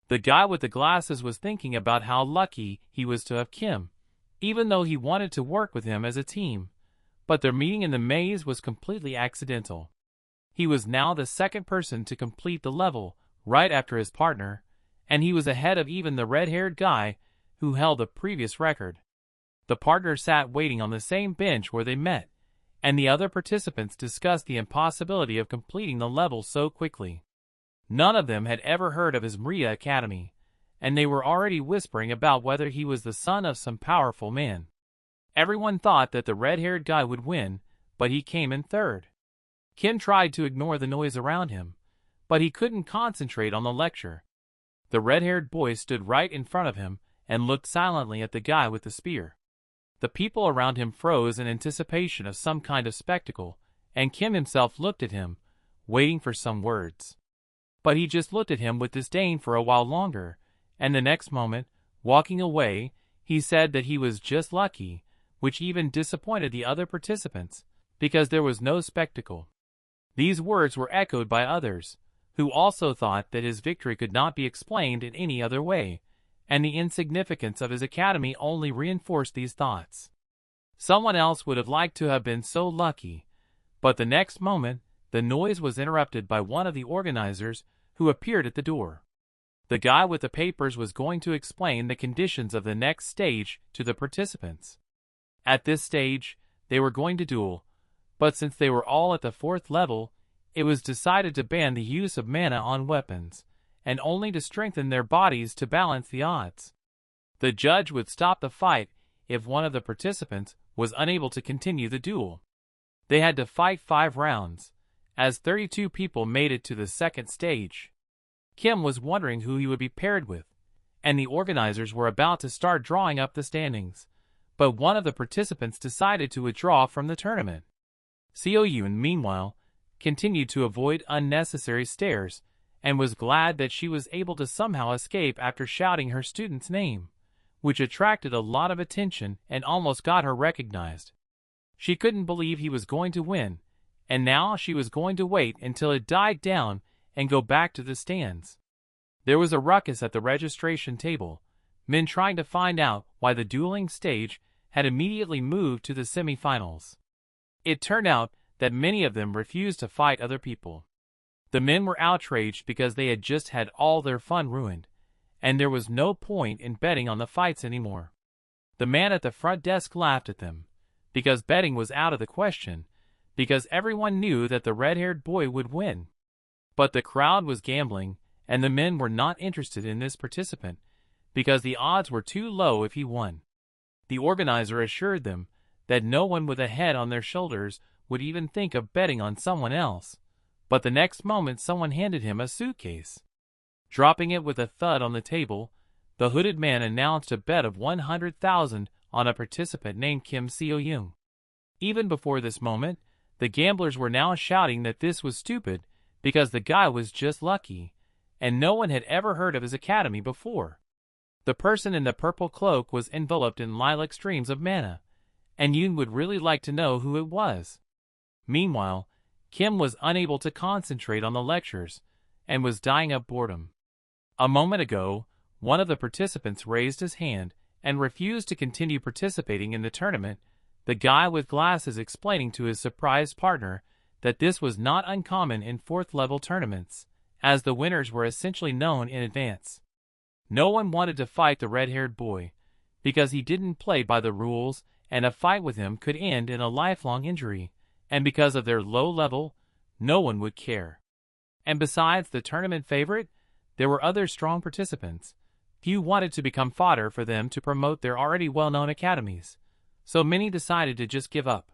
The guy with the glasses was thinking about how lucky he was to have Kim, even though he wanted to work with him as a team. But their meeting in the maze was completely accidental. He was now the second person to complete the level, right after his partner, and he was ahead of even the red-haired guy who held the previous record. The partner sat waiting on the same bench where they met, and the other participants discussed the impossibility of completing the level so quickly. None of them had ever heard of his Manhwa Academy, and they were already whispering about whether he was the son of some powerful man. Everyone thought that the red-haired guy would win, but he came in third. Kim tried to ignore the noise around him, but he couldn't concentrate on the lecture. The red-haired boy stood right in front of him and looked silently at the guy with the spear. The people around him froze in anticipation of some kind of spectacle, and Kim himself looked at him, waiting for some words. But he just looked at him with disdain for a while longer, and the next moment, walking away, he said that he was just lucky, which even disappointed the other participants, because there was no spectacle. These words were echoed by others, who also thought that his victory could not be explained in any other way, and the insignificance of his academy only reinforced these thoughts. Someone else would have liked to have been so lucky, but the next moment, the noise was interrupted by one of the organizers who appeared at the door. The guy with the papers was going to explain the conditions of the next stage to the participants. At this stage, they were going to duel, but since they were all at the 4th level, it was decided to ban the use of mana on weapons, and only to strengthen their bodies to balance the odds. The judge would stop the fight if one of the participants was unable to continue the duel. They had to fight 5 rounds, as 32 people made it to the 2nd stage. Kim was wondering who he would be paired with, and the organizers were about to start drawing up the standings, but one of the participants decided to withdraw from the tournament. Seo Joon, meanwhile, continued to avoid unnecessary stares, and was glad that she was able to somehow escape after shouting her student's name, which attracted a lot of attention and almost got her recognized. She couldn't believe he was going to win, and now she was going to wait until it died down and go back to the stands. There was a ruckus at the registration table, men trying to find out why the dueling stage had immediately moved to the semi-finals. It turned out that many of them refused to fight other people. The men were outraged because they had just had all their fun ruined, and there was no point in betting on the fights anymore. The man at the front desk laughed at them, because betting was out of the question, because everyone knew that the red-haired boy would win. But the crowd was gambling, and the men were not interested in this participant, because the odds were too low if he won. The organizer assured them that no one with a head on their shoulders would even think of betting on someone else, but the next moment someone handed him a suitcase. Dropping it with a thud on the table, the hooded man announced a bet of 100,000 on a participant named Kim Seo Joon. Even before this moment, the gamblers were now shouting that this was stupid because the guy was just lucky, and no one had ever heard of his academy before. The person in the purple cloak was enveloped in lilac streams of mana, and Yoon would really like to know who it was. Meanwhile, Kim was unable to concentrate on the lectures, and was dying of boredom. A moment ago, one of the participants raised his hand and refused to continue participating in the tournament, the guy with glasses explaining to his surprised partner that this was not uncommon in 4th-level tournaments, as the winners were essentially known in advance. No one wanted to fight the red-haired boy, because he didn't play by the rules and a fight with him could end in a lifelong injury, and because of their low level, no one would care. And besides the tournament favorite, there were other strong participants. Few wanted to become fodder for them to promote their already well-known academies, so many decided to just give up.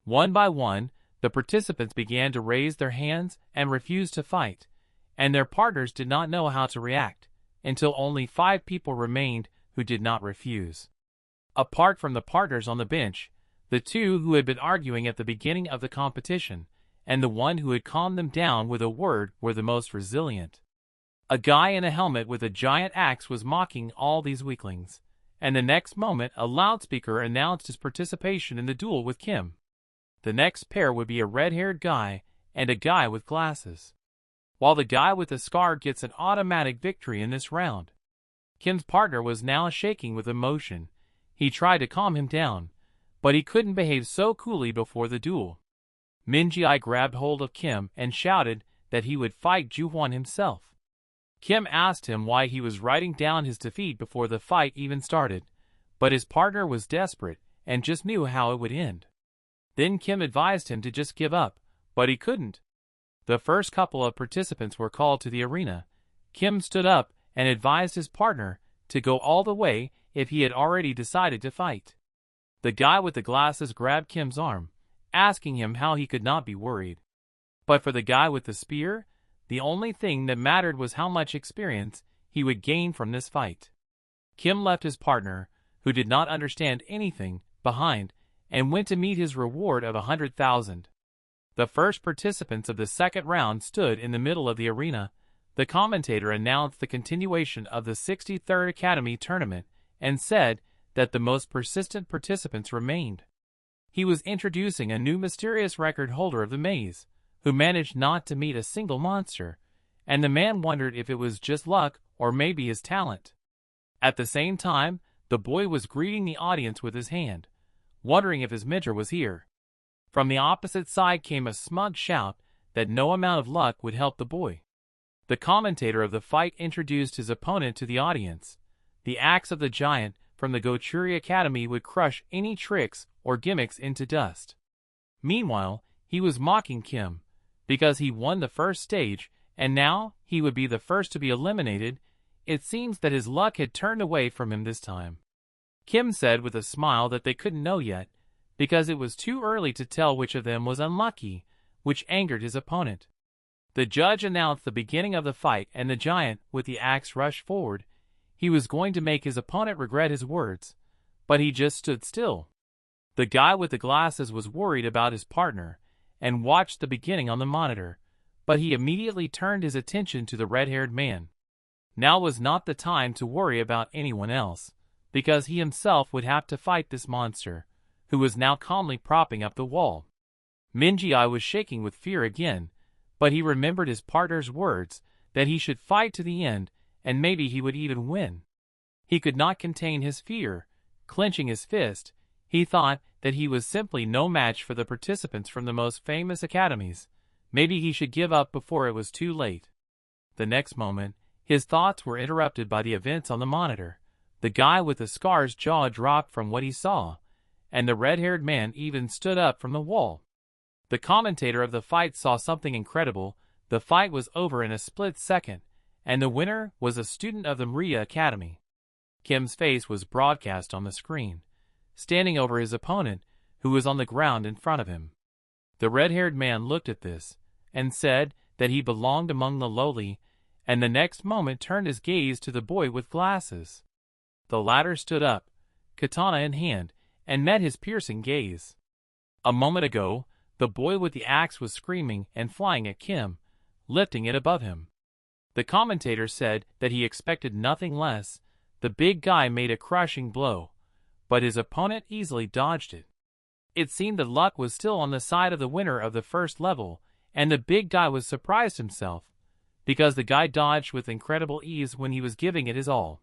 One by one, the participants began to raise their hands and refuse to fight, and their partners did not know how to react, until only 5 people remained who did not refuse. Apart from the partners on the bench, the 2 who had been arguing at the beginning of the competition, and the one who had calmed them down with a word were the most resilient. A guy in a helmet with a giant axe was mocking all these weaklings, and the next moment a loudspeaker announced his participation in the duel with Kim. The next pair would be a red-haired guy and a guy with glasses. while the guy with the scar gets an automatic victory in this round. Kim's partner was now shaking with emotion. He tried to calm him down, but he couldn't behave so coolly before the duel. Minji grabbed hold of Kim and shouted that he would fight Ju-hwan himself. Kim asked him why he was writing down his defeat before the fight even started, but his partner was desperate and just knew how it would end. Then Kim advised him to just give up, but he couldn't. The first couple of participants were called to the arena. Kim stood up and advised his partner to go all the way if he had already decided to fight. The guy with the glasses grabbed Kim's arm, asking him how he could not be worried. But for the guy with the spear, the only thing that mattered was how much experience he would gain from this fight. Kim left his partner, who did not understand anything, behind, and went to meet his reward of 100,000. The first participants of the second round stood in the middle of the arena. The commentator announced the continuation of the 63rd Academy tournament and said that the most persistent participants remained. He was introducing a new mysterious record holder of the maze, who managed not to meet a single monster, and the man wondered if it was just luck or maybe his talent. At the same time, the boy was greeting the audience with his hand, wondering if his mentor was here. From the opposite side came a smug shout that no amount of luck would help the boy. The commentator of the fight introduced his opponent to the audience. The axe of the giant from the Gochuri Academy would crush any tricks or gimmicks into dust. Meanwhile, he was mocking Kim, because he won the first stage, and now he would be the first to be eliminated. It seems that his luck had turned away from him this time. Kim said with a smile that they couldn't know yet, because it was too early to tell which of them was unlucky, which angered his opponent. The judge announced the beginning of the fight, and the giant with the axe rushed forward. He was going to make his opponent regret his words, but he just stood still. The guy with the glasses was worried about his partner and watched the beginning on the monitor, but he immediately turned his attention to the red-haired man. Now was not the time to worry about anyone else, because he himself would have to fight this monster, who was now calmly propping up the wall. Minji was shaking with fear again, but he remembered his partner's words that he should fight to the end, and maybe he would even win. He could not contain his fear. Clenching his fist, he thought that he was simply no match for the participants from the most famous academies. Maybe he should give up before it was too late. The next moment, his thoughts were interrupted by the events on the monitor. The guy with the scar's jaw dropped from what he saw, and the red-haired man even stood up from the wall. The commentator of the fight saw something incredible. The fight was over in a split second, and the winner was a student of the Manhwa Academy. Kim's face was broadcast on the screen, standing over his opponent, who was on the ground in front of him. The red-haired man looked at this, and said that he belonged among the lowly, and the next moment turned his gaze to the boy with glasses. The latter stood up, katana in hand, and met his piercing gaze. A moment ago, the boy with the axe was screaming and flying at Kim, lifting it above him. The commentator said that he expected nothing less. The big guy made a crushing blow, but his opponent easily dodged it. It seemed that luck was still on the side of the winner of the first level, and the big guy was surprised himself, because the guy dodged with incredible ease when he was giving it his all.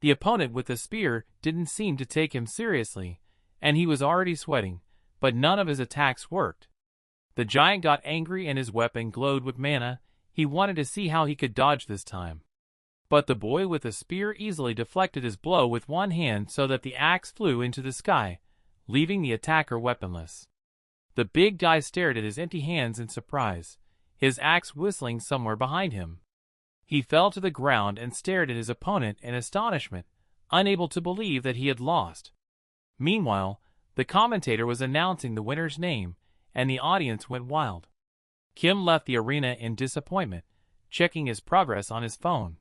The opponent with the spear didn't seem to take him seriously, and he was already sweating, but none of his attacks worked. The giant got angry and his weapon glowed with mana. He wanted to see how he could dodge this time. But the boy with the spear easily deflected his blow with one hand so that the axe flew into the sky, leaving the attacker weaponless. The big guy stared at his empty hands in surprise, his axe whistling somewhere behind him. He fell to the ground and stared at his opponent in astonishment, unable to believe that he had lost. Meanwhile, the commentator was announcing the winner's name, and the audience went wild. Kim left the arena in disappointment, checking his progress on his phone.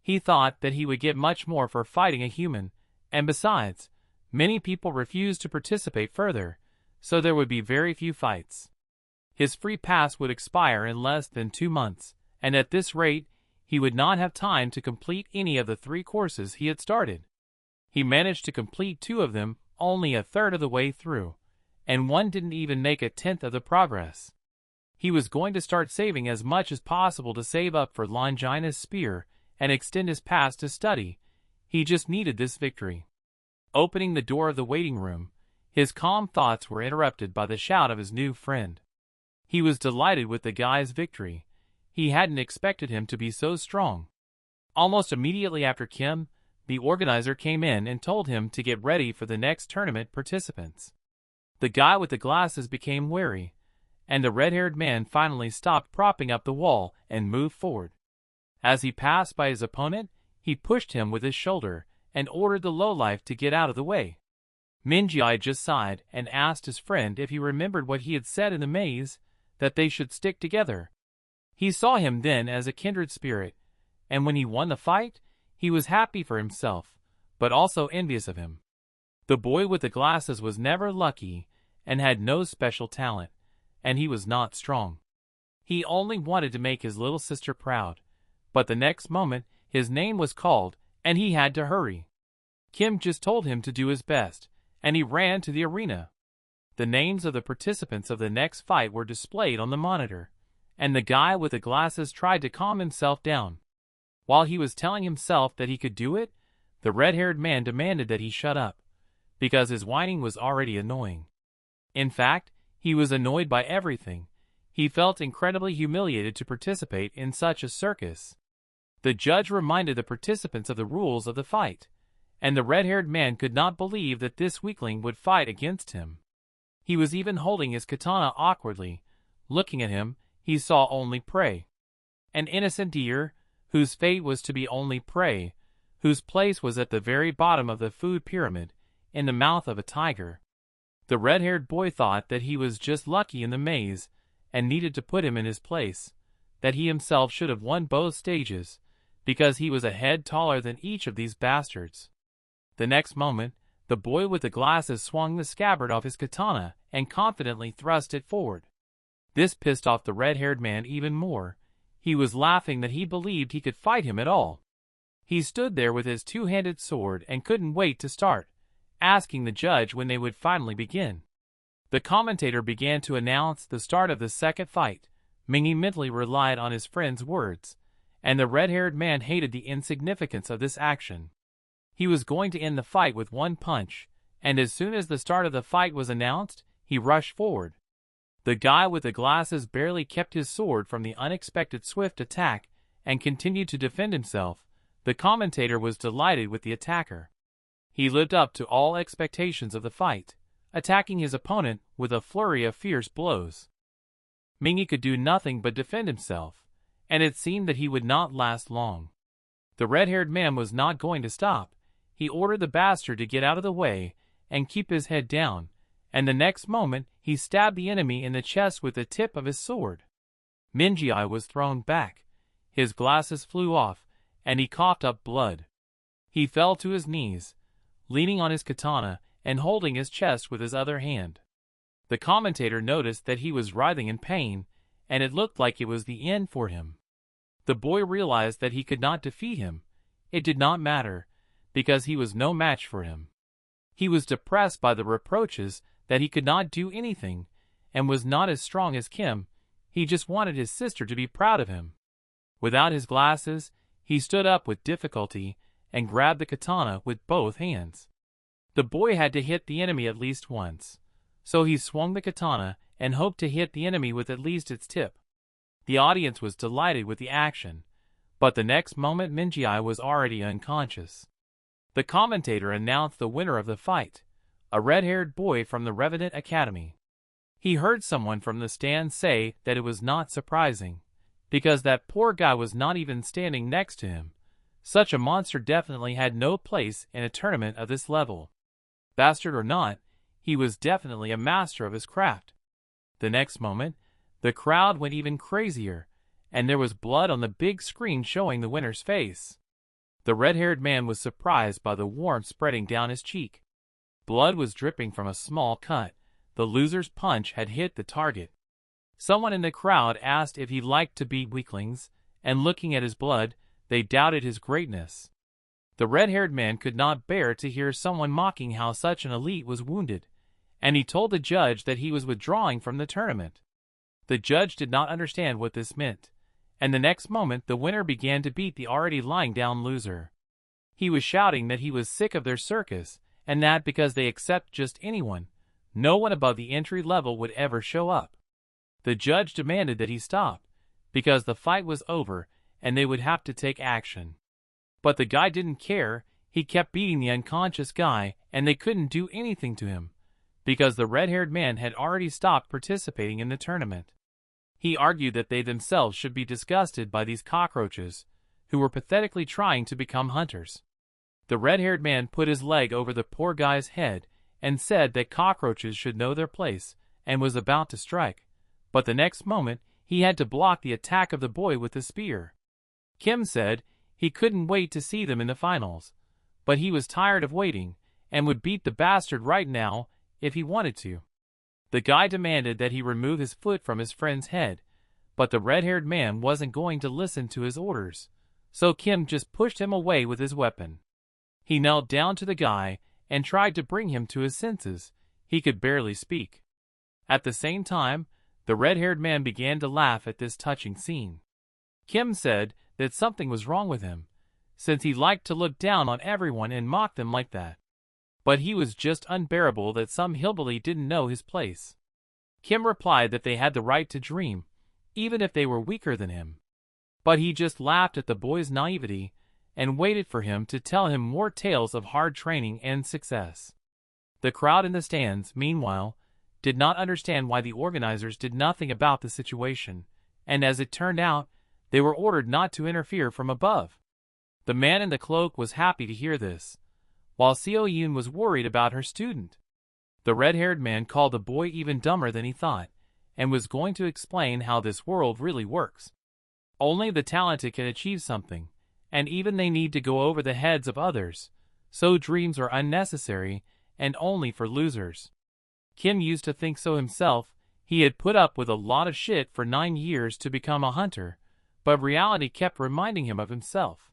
He thought that he would get much more for fighting a human, and besides, many people refused to participate further, so there would be very few fights. His free pass would expire in less than 2 months, and at this rate, he would not have time to complete any of the 3 courses he had started. He managed to complete 2 of them only a third of the way through, and one didn't even make a tenth of the progress. He was going to start saving as much as possible to save up for Longina's spear and extend his pass to study. He just needed this victory. Opening the door of the waiting room, his calm thoughts were interrupted by the shout of his new friend. He was delighted with the guy's victory. He hadn't expected him to be so strong. Almost immediately after Kim, the organizer came in and told him to get ready for the next tournament participants. The guy with the glasses became wary, and the red-haired man finally stopped propping up the wall and moved forward. As he passed by his opponent, he pushed him with his shoulder and ordered the lowlife to get out of the way. Minji just sighed and asked his friend if he remembered what he had said in the maze, that they should stick together. He saw him then as a kindred spirit, and when he won the fight, he was happy for himself, but also envious of him. The boy with the glasses was never lucky and had no special talent, and he was not strong. He only wanted to make his little sister proud, but the next moment his name was called and he had to hurry. Kim just told him to do his best, and he ran to the arena. The names of the participants of the next fight were displayed on the monitor, and the guy with the glasses tried to calm himself down. While he was telling himself that he could do it, the red-haired man demanded that he shut up, because his whining was already annoying. In fact, he was annoyed by everything. He felt incredibly humiliated to participate in such a circus. The judge reminded the participants of the rules of the fight, and the red-haired man could not believe that this weakling would fight against him. He was even holding his katana awkwardly. Looking at him, he saw only prey. An innocent deer, whose fate was to be only prey, whose place was at the very bottom of the food pyramid, in the mouth of a tiger. The red-haired boy thought that he was just lucky in the maze, and needed to put him in his place, that he himself should have won both stages, because he was a head taller than each of these bastards. The next moment, the boy with the glasses swung the scabbard off his katana and confidently thrust it forward. This pissed off the red-haired man even more. He was laughing that he believed he could fight him at all. He stood there with his two-handed sword and couldn't wait to start, asking the judge when they would finally begin. The commentator began to announce the start of the second fight. Mingy mentally relied on his friend's words, and the red-haired man hated the insignificance of this action. He was going to end the fight with one punch, and as soon as the start of the fight was announced, he rushed forward. The guy with the glasses barely kept his sword from the unexpected swift attack and continued to defend himself. The commentator was delighted with the attacker. He lived up to all expectations of the fight, attacking his opponent with a flurry of fierce blows. Mingy could do nothing but defend himself, and it seemed that he would not last long. The red-haired man was not going to stop. He ordered the bastard to get out of the way and keep his head down, and the next moment he stabbed the enemy in the chest with the tip of his sword. Minji was thrown back. His glasses flew off, and he coughed up blood. He fell to his knees, leaning on his katana and holding his chest with his other hand. The commentator noticed that he was writhing in pain, and it looked like it was the end for him. The boy realized that he could not defeat him. It did not matter, because he was no match for him. He was depressed by the reproaches that he could not do anything, and was not as strong as Kim. He just wanted his sister to be proud of him. Without his glasses, he stood up with difficulty and grabbed the katana with both hands. The boy had to hit the enemy at least once, so he swung the katana and hoped to hit the enemy with at least its tip. The audience was delighted with the action, but the next moment Minji was already unconscious. The commentator announced the winner of the fight, a red-haired boy from the Revenant Academy. He heard someone from the stand say that it was not surprising, because that poor guy was not even standing next to him. Such a monster definitely had no place in a tournament of this level. Bastard or not, he was definitely a master of his craft. The next moment, the crowd went even crazier, and there was blood on the big screen showing the winner's face. The red-haired man was surprised by the warmth spreading down his cheek. Blood was dripping from a small cut. The loser's punch had hit the target. Someone in the crowd asked if he liked to beat weaklings, and looking at his blood, they doubted his greatness. The red-haired man could not bear to hear someone mocking how such an elite was wounded, and he told the judge that he was withdrawing from the tournament. The judge did not understand what this meant, and the next moment the winner began to beat the already lying down loser. He was shouting that he was sick of their circus, and that because they accept just anyone, no one above the entry level would ever show up. The judge demanded that he stop, because the fight was over and they would have to take action. But the guy didn't care. He kept beating the unconscious guy, and they couldn't do anything to him, because the red-haired man had already stopped participating in the tournament. He argued that they themselves should be disgusted by these cockroaches, who were pathetically trying to become hunters. The red-haired man put his leg over the poor guy's head and said that cockroaches should know their place, and was about to strike, but the next moment he had to block the attack of the boy with the spear. Kim said he couldn't wait to see them in the finals, but he was tired of waiting and would beat the bastard right now if he wanted to. The guy demanded that he remove his foot from his friend's head, but the red-haired man wasn't going to listen to his orders, so Kim just pushed him away with his weapon. He knelt down to the guy and tried to bring him to his senses. He could barely speak. At the same time, the red-haired man began to laugh at this touching scene. Kim said that something was wrong with him, since he liked to look down on everyone and mock them like that. But he was just unbearable that some hillbilly didn't know his place. Kim replied that they had the right to dream, even if they were weaker than him. But he just laughed at the boy's naivety and waited for him to tell him more tales of hard training and success. The crowd in the stands, meanwhile, did not understand why the organizers did nothing about the situation, and as it turned out, they were ordered not to interfere from above. The man in the cloak was happy to hear this, while Seo Joon was worried about her student. The red-haired man called the boy even dumber than he thought, and was going to explain how this world really works. Only the talented can achieve something, and even they need to go over the heads of others, so dreams are unnecessary and only for losers. Kim used to think so himself. He had put up with a lot of shit for 9 years to become a hunter, but reality kept reminding him of himself.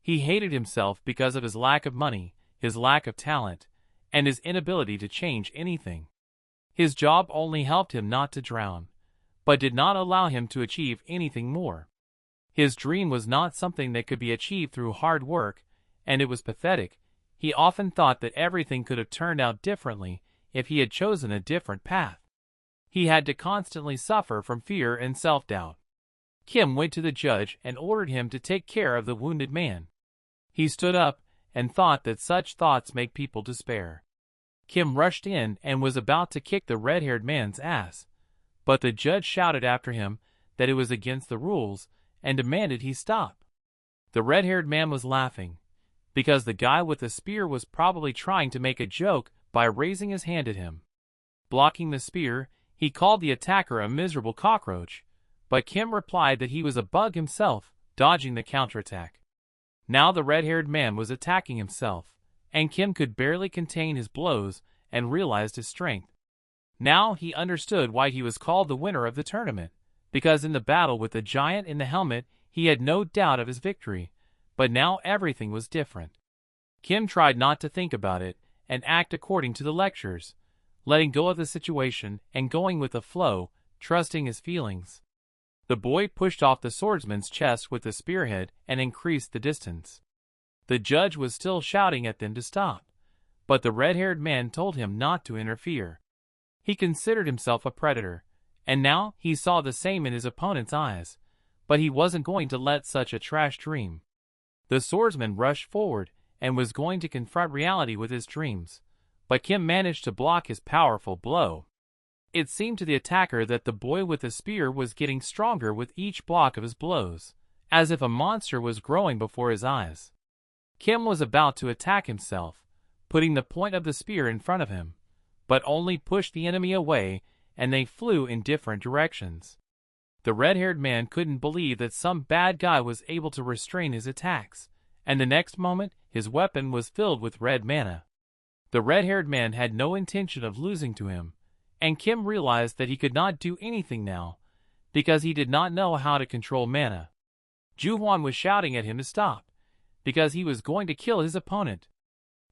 He hated himself because of his lack of money, his lack of talent, and his inability to change anything. His job only helped him not to drown, but did not allow him to achieve anything more. His dream was not something that could be achieved through hard work, and it was pathetic. He often thought that everything could have turned out differently if he had chosen a different path. He had to constantly suffer from fear and self-doubt. Kim went to the judge and ordered him to take care of the wounded man. He stood up and thought that such thoughts make people despair. Kim rushed in and was about to kick the red-haired man's ass, but the judge shouted after him that it was against the rules and demanded he stop. The red-haired man was laughing, because the guy with the spear was probably trying to make a joke by raising his hand at him. Blocking the spear, he called the attacker a miserable cockroach, but Kim replied that he was a bug himself, dodging the counterattack. Now the red-haired man was attacking himself, and Kim could barely contain his blows and realized his strength. Now he understood why he was called the winner of the tournament, because in the battle with the giant in the helmet he had no doubt of his victory, but now everything was different. Kim tried not to think about it and act according to the lectures, letting go of the situation and going with the flow, trusting his feelings. The boy pushed off the swordsman's chest with the spearhead and increased the distance. The judge was still shouting at them to stop, but the red-haired man told him not to interfere. He considered himself a predator, and now he saw the same in his opponent's eyes, but he wasn't going to let such a trash dream. The swordsman rushed forward and was going to confront reality with his dreams, but Kim managed to block his powerful blow. It seemed to the attacker that the boy with the spear was getting stronger with each block of his blows, as if a monster was growing before his eyes. Kim was about to attack himself, putting the point of the spear in front of him, but only pushed the enemy away, and they flew in different directions. The red-haired man couldn't believe that some bad guy was able to restrain his attacks, and the next moment his weapon was filled with red mana. The red-haired man had no intention of losing to him, and Kim realized that he could not do anything now, because he did not know how to control mana. Ju-hwan was shouting at him to stop, because he was going to kill his opponent.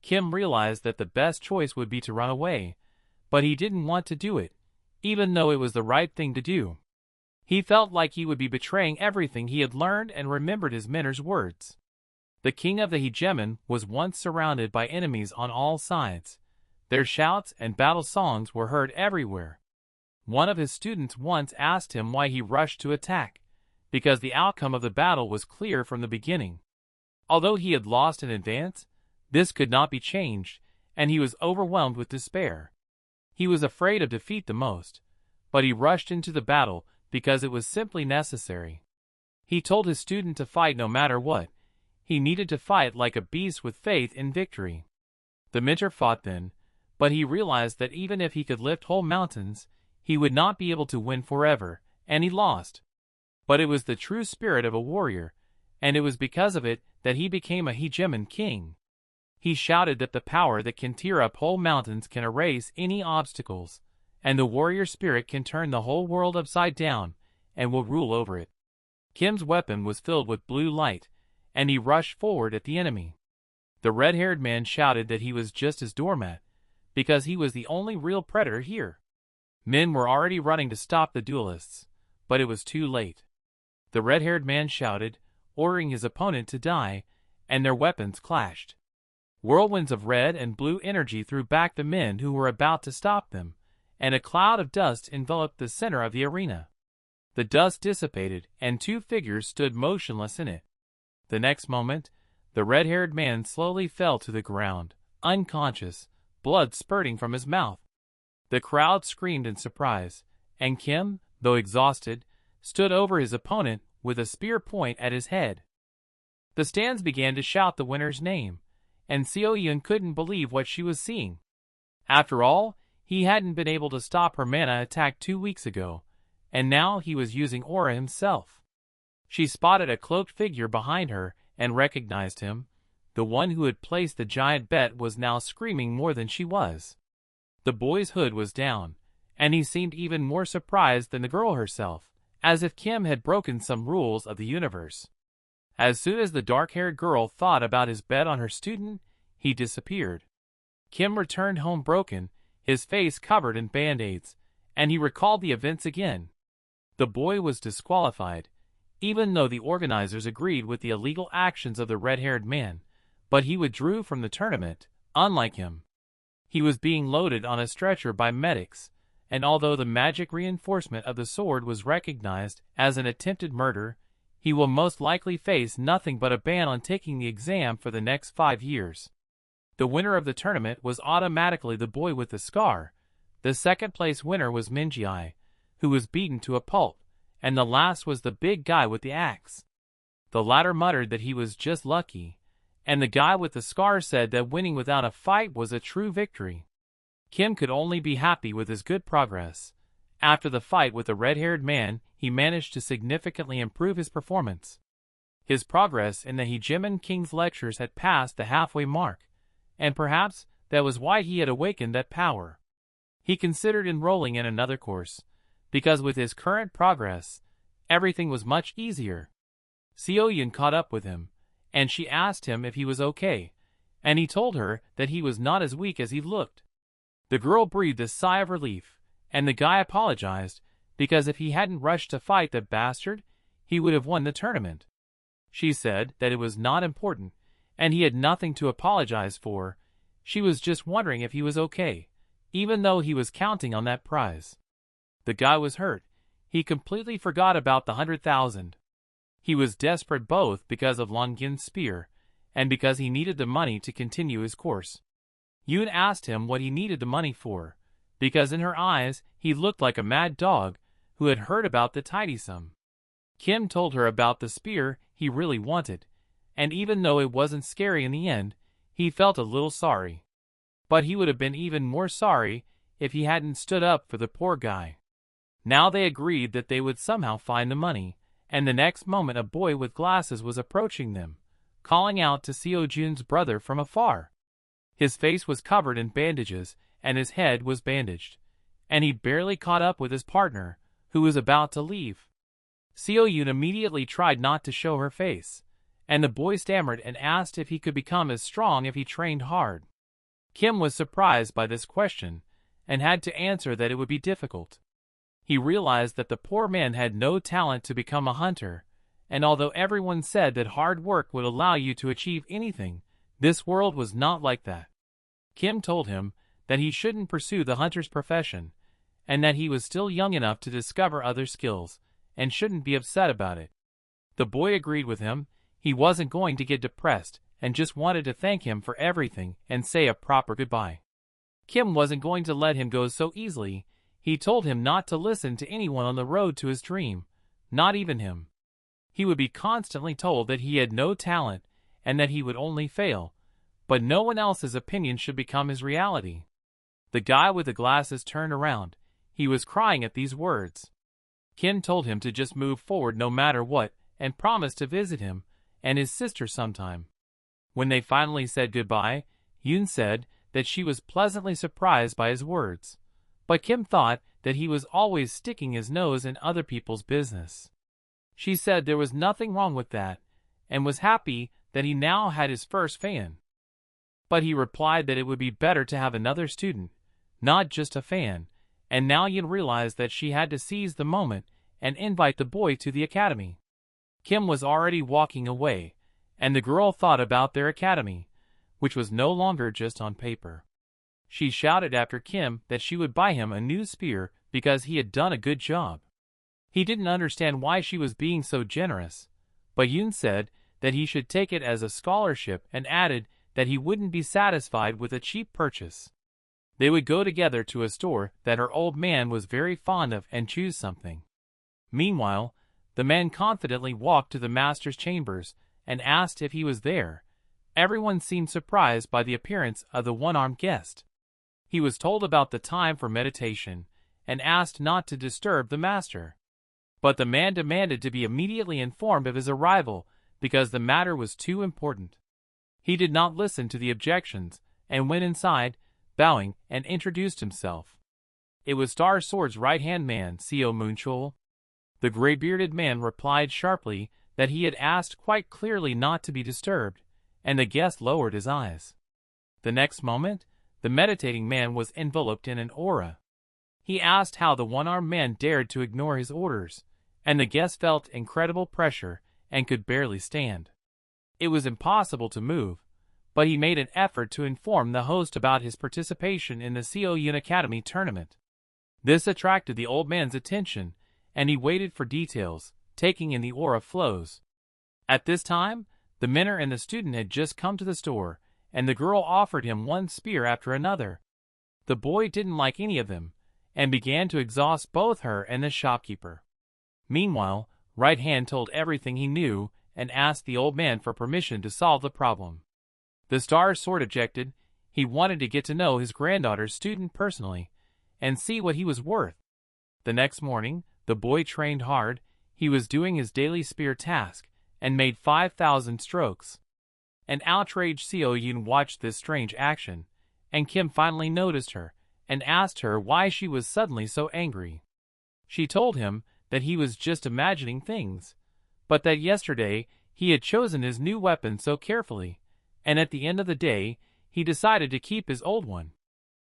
Kim realized that the best choice would be to run away, but he didn't want to do it. even though it was the right thing to do. He felt like he would be betraying everything he had learned and remembered his mentor's words. The king of the hegemon was once surrounded by enemies on all sides. Their shouts and battle songs were heard everywhere. One of his students once asked him why he rushed to attack, because the outcome of the battle was clear from the beginning. Although he had lost in advance, this could not be changed, and he was overwhelmed with despair. He was afraid of defeat the most, but he rushed into the battle because it was simply necessary. He told his student to fight no matter what. He needed to fight like a beast with faith in victory. The mentor fought then, but he realized that even if he could lift whole mountains, he would not be able to win forever, and he lost. But it was the true spirit of a warrior, and it was because of it that he became a hegemon king. He shouted that the power that can tear up whole mountains can erase any obstacles, and the warrior spirit can turn the whole world upside down and will rule over it. Kim's weapon was filled with blue light, and he rushed forward at the enemy. The red-haired man shouted that he was just his doormat, because he was the only real predator here. Men were already running to stop the duelists, but it was too late. The red-haired man shouted, ordering his opponent to die, and their weapons clashed. Whirlwinds of red and blue energy threw back the men who were about to stop them, and a cloud of dust enveloped the center of the arena. The dust dissipated, and two figures stood motionless in it. The next moment, the red-haired man slowly fell to the ground, unconscious, blood spurting from his mouth. The crowd screamed in surprise, and Kim, though exhausted, stood over his opponent with a spear point at his head. The stands began to shout the winner's name, and Seo Joon couldn't believe what she was seeing. After all, he hadn't been able to stop her mana attack 2 weeks ago, and now he was using aura himself. She spotted a cloaked figure behind her and recognized him. The one who had placed the giant bet was now screaming more than she was. The boy's hood was down, and he seemed even more surprised than the girl herself, as if Kim had broken some rules of the universe. As soon as the dark-haired girl thought about his bet on her student, he disappeared. Kim returned home broken, his face covered in band-aids, and he recalled the events again. The boy was disqualified, even though the organizers agreed with the illegal actions of the red-haired man, but he withdrew from the tournament, unlike him. He was being loaded on a stretcher by medics, and although the magic reinforcement of the sword was recognized as an attempted murder, he will most likely face nothing but a ban on taking the exam for the next 5 years. The winner of the tournament was automatically the boy with the scar. The second-place winner was Minji, who was beaten to a pulp, and the last was the big guy with the axe. The latter muttered that he was just lucky, and the guy with the scar said that winning without a fight was a true victory. Kim could only be happy with his good progress. After the fight with the red-haired man, he managed to significantly improve his performance. His progress in the Hegemon King's lectures had passed the halfway mark, and perhaps that was why he had awakened that power. He considered enrolling in another course, because with his current progress, everything was much easier. Seo Joon caught up with him, and she asked him if he was okay, and he told her that he was not as weak as he looked. The girl breathed a sigh of relief, and the guy apologized, because if he hadn't rushed to fight the bastard, he would have won the tournament. She said that it was not important, and he had nothing to apologize for. She was just wondering if he was okay, even though he was counting on that prize. The guy was hurt. He completely forgot about the 100,000. He was desperate both because of Longin's spear, and because he needed the money to continue his course. Yoon asked him what he needed the money for, because in her eyes he looked like a mad dog who had heard about the tidy sum. Kim told her about the spear he really wanted, and even though it wasn't scary in the end, he felt a little sorry. But he would have been even more sorry if he hadn't stood up for the poor guy. Now they agreed that they would somehow find the money, and the next moment a boy with glasses was approaching them, calling out to Seo Jun's brother from afar. His face was covered in bandages, and his head was bandaged, and he barely caught up with his partner, who was about to leave. Seo Jun immediately tried not to show her face, and the boy stammered and asked if he could become as strong if he trained hard. Kim was surprised by this question, and had to answer that it would be difficult. He realized that the poor man had no talent to become a hunter, and although everyone said that hard work would allow you to achieve anything, this world was not like that. Kim told him that he shouldn't pursue the hunter's profession, and that he was still young enough to discover other skills, and shouldn't be upset about it. The boy agreed with him. He wasn't going to get depressed, and just wanted to thank him for everything and say a proper goodbye. Kim wasn't going to let him go so easily. He told him not to listen to anyone on the road to his dream, not even him. He would be constantly told that he had no talent and that he would only fail, but no one else's opinion should become his reality. The guy with the glasses turned around. He was crying at these words. Kim told him to just move forward no matter what, and promised to visit him and his sister sometime. When they finally said goodbye, Yoon said that she was pleasantly surprised by his words, but Kim thought that he was always sticking his nose in other people's business. She said there was nothing wrong with that, and was happy that he now had his first fan. But he replied that it would be better to have another student, not just a fan, and now Yoon realized that she had to seize the moment and invite the boy to the academy. Kim was already walking away, and the girl thought about their academy, which was no longer just on paper. She shouted after Kim that she would buy him a new spear because he had done a good job. He didn't understand why she was being so generous, but Yoon said that he should take it as a scholarship and added that he wouldn't be satisfied with a cheap purchase. They would go together to a store that her old man was very fond of and choose something. Meanwhile, the man confidently walked to the master's chambers and asked if he was there. Everyone seemed surprised by the appearance of the one-armed guest. He was told about the time for meditation and asked not to disturb the master. But the man demanded to be immediately informed of his arrival because the matter was too important. He did not listen to the objections and went inside, bowing, and introduced himself. It was Star Sword's right-hand man, Seo Moonchul. The gray-bearded man replied sharply that he had asked quite clearly not to be disturbed, and the guest lowered his eyes. The next moment, the meditating man was enveloped in an aura. He asked how the one-armed man dared to ignore his orders, and the guest felt incredible pressure and could barely stand. It was impossible to move, but he made an effort to inform the host about his participation in the Seo Joon Academy tournament. This attracted the old man's attention, and he waited for details, taking in the aura flows. At this time, the miner and the student had just come to the store, and the girl offered him one spear after another. The boy didn't like any of them, and began to exhaust both her and the shopkeeper. Meanwhile, Right Hand told everything he knew and asked the old man for permission to solve the problem. The Star Sword objected. He wanted to get to know his granddaughter's student personally and see what he was worth. The next morning, the boy trained hard. He was doing his daily spear task and made 5,000 strokes. An outraged Seo Joon watched this strange action, and Kim finally noticed her and asked her why she was suddenly so angry. She told him that he was just imagining things, but that yesterday he had chosen his new weapon so carefully, and at the end of the day, he decided to keep his old one.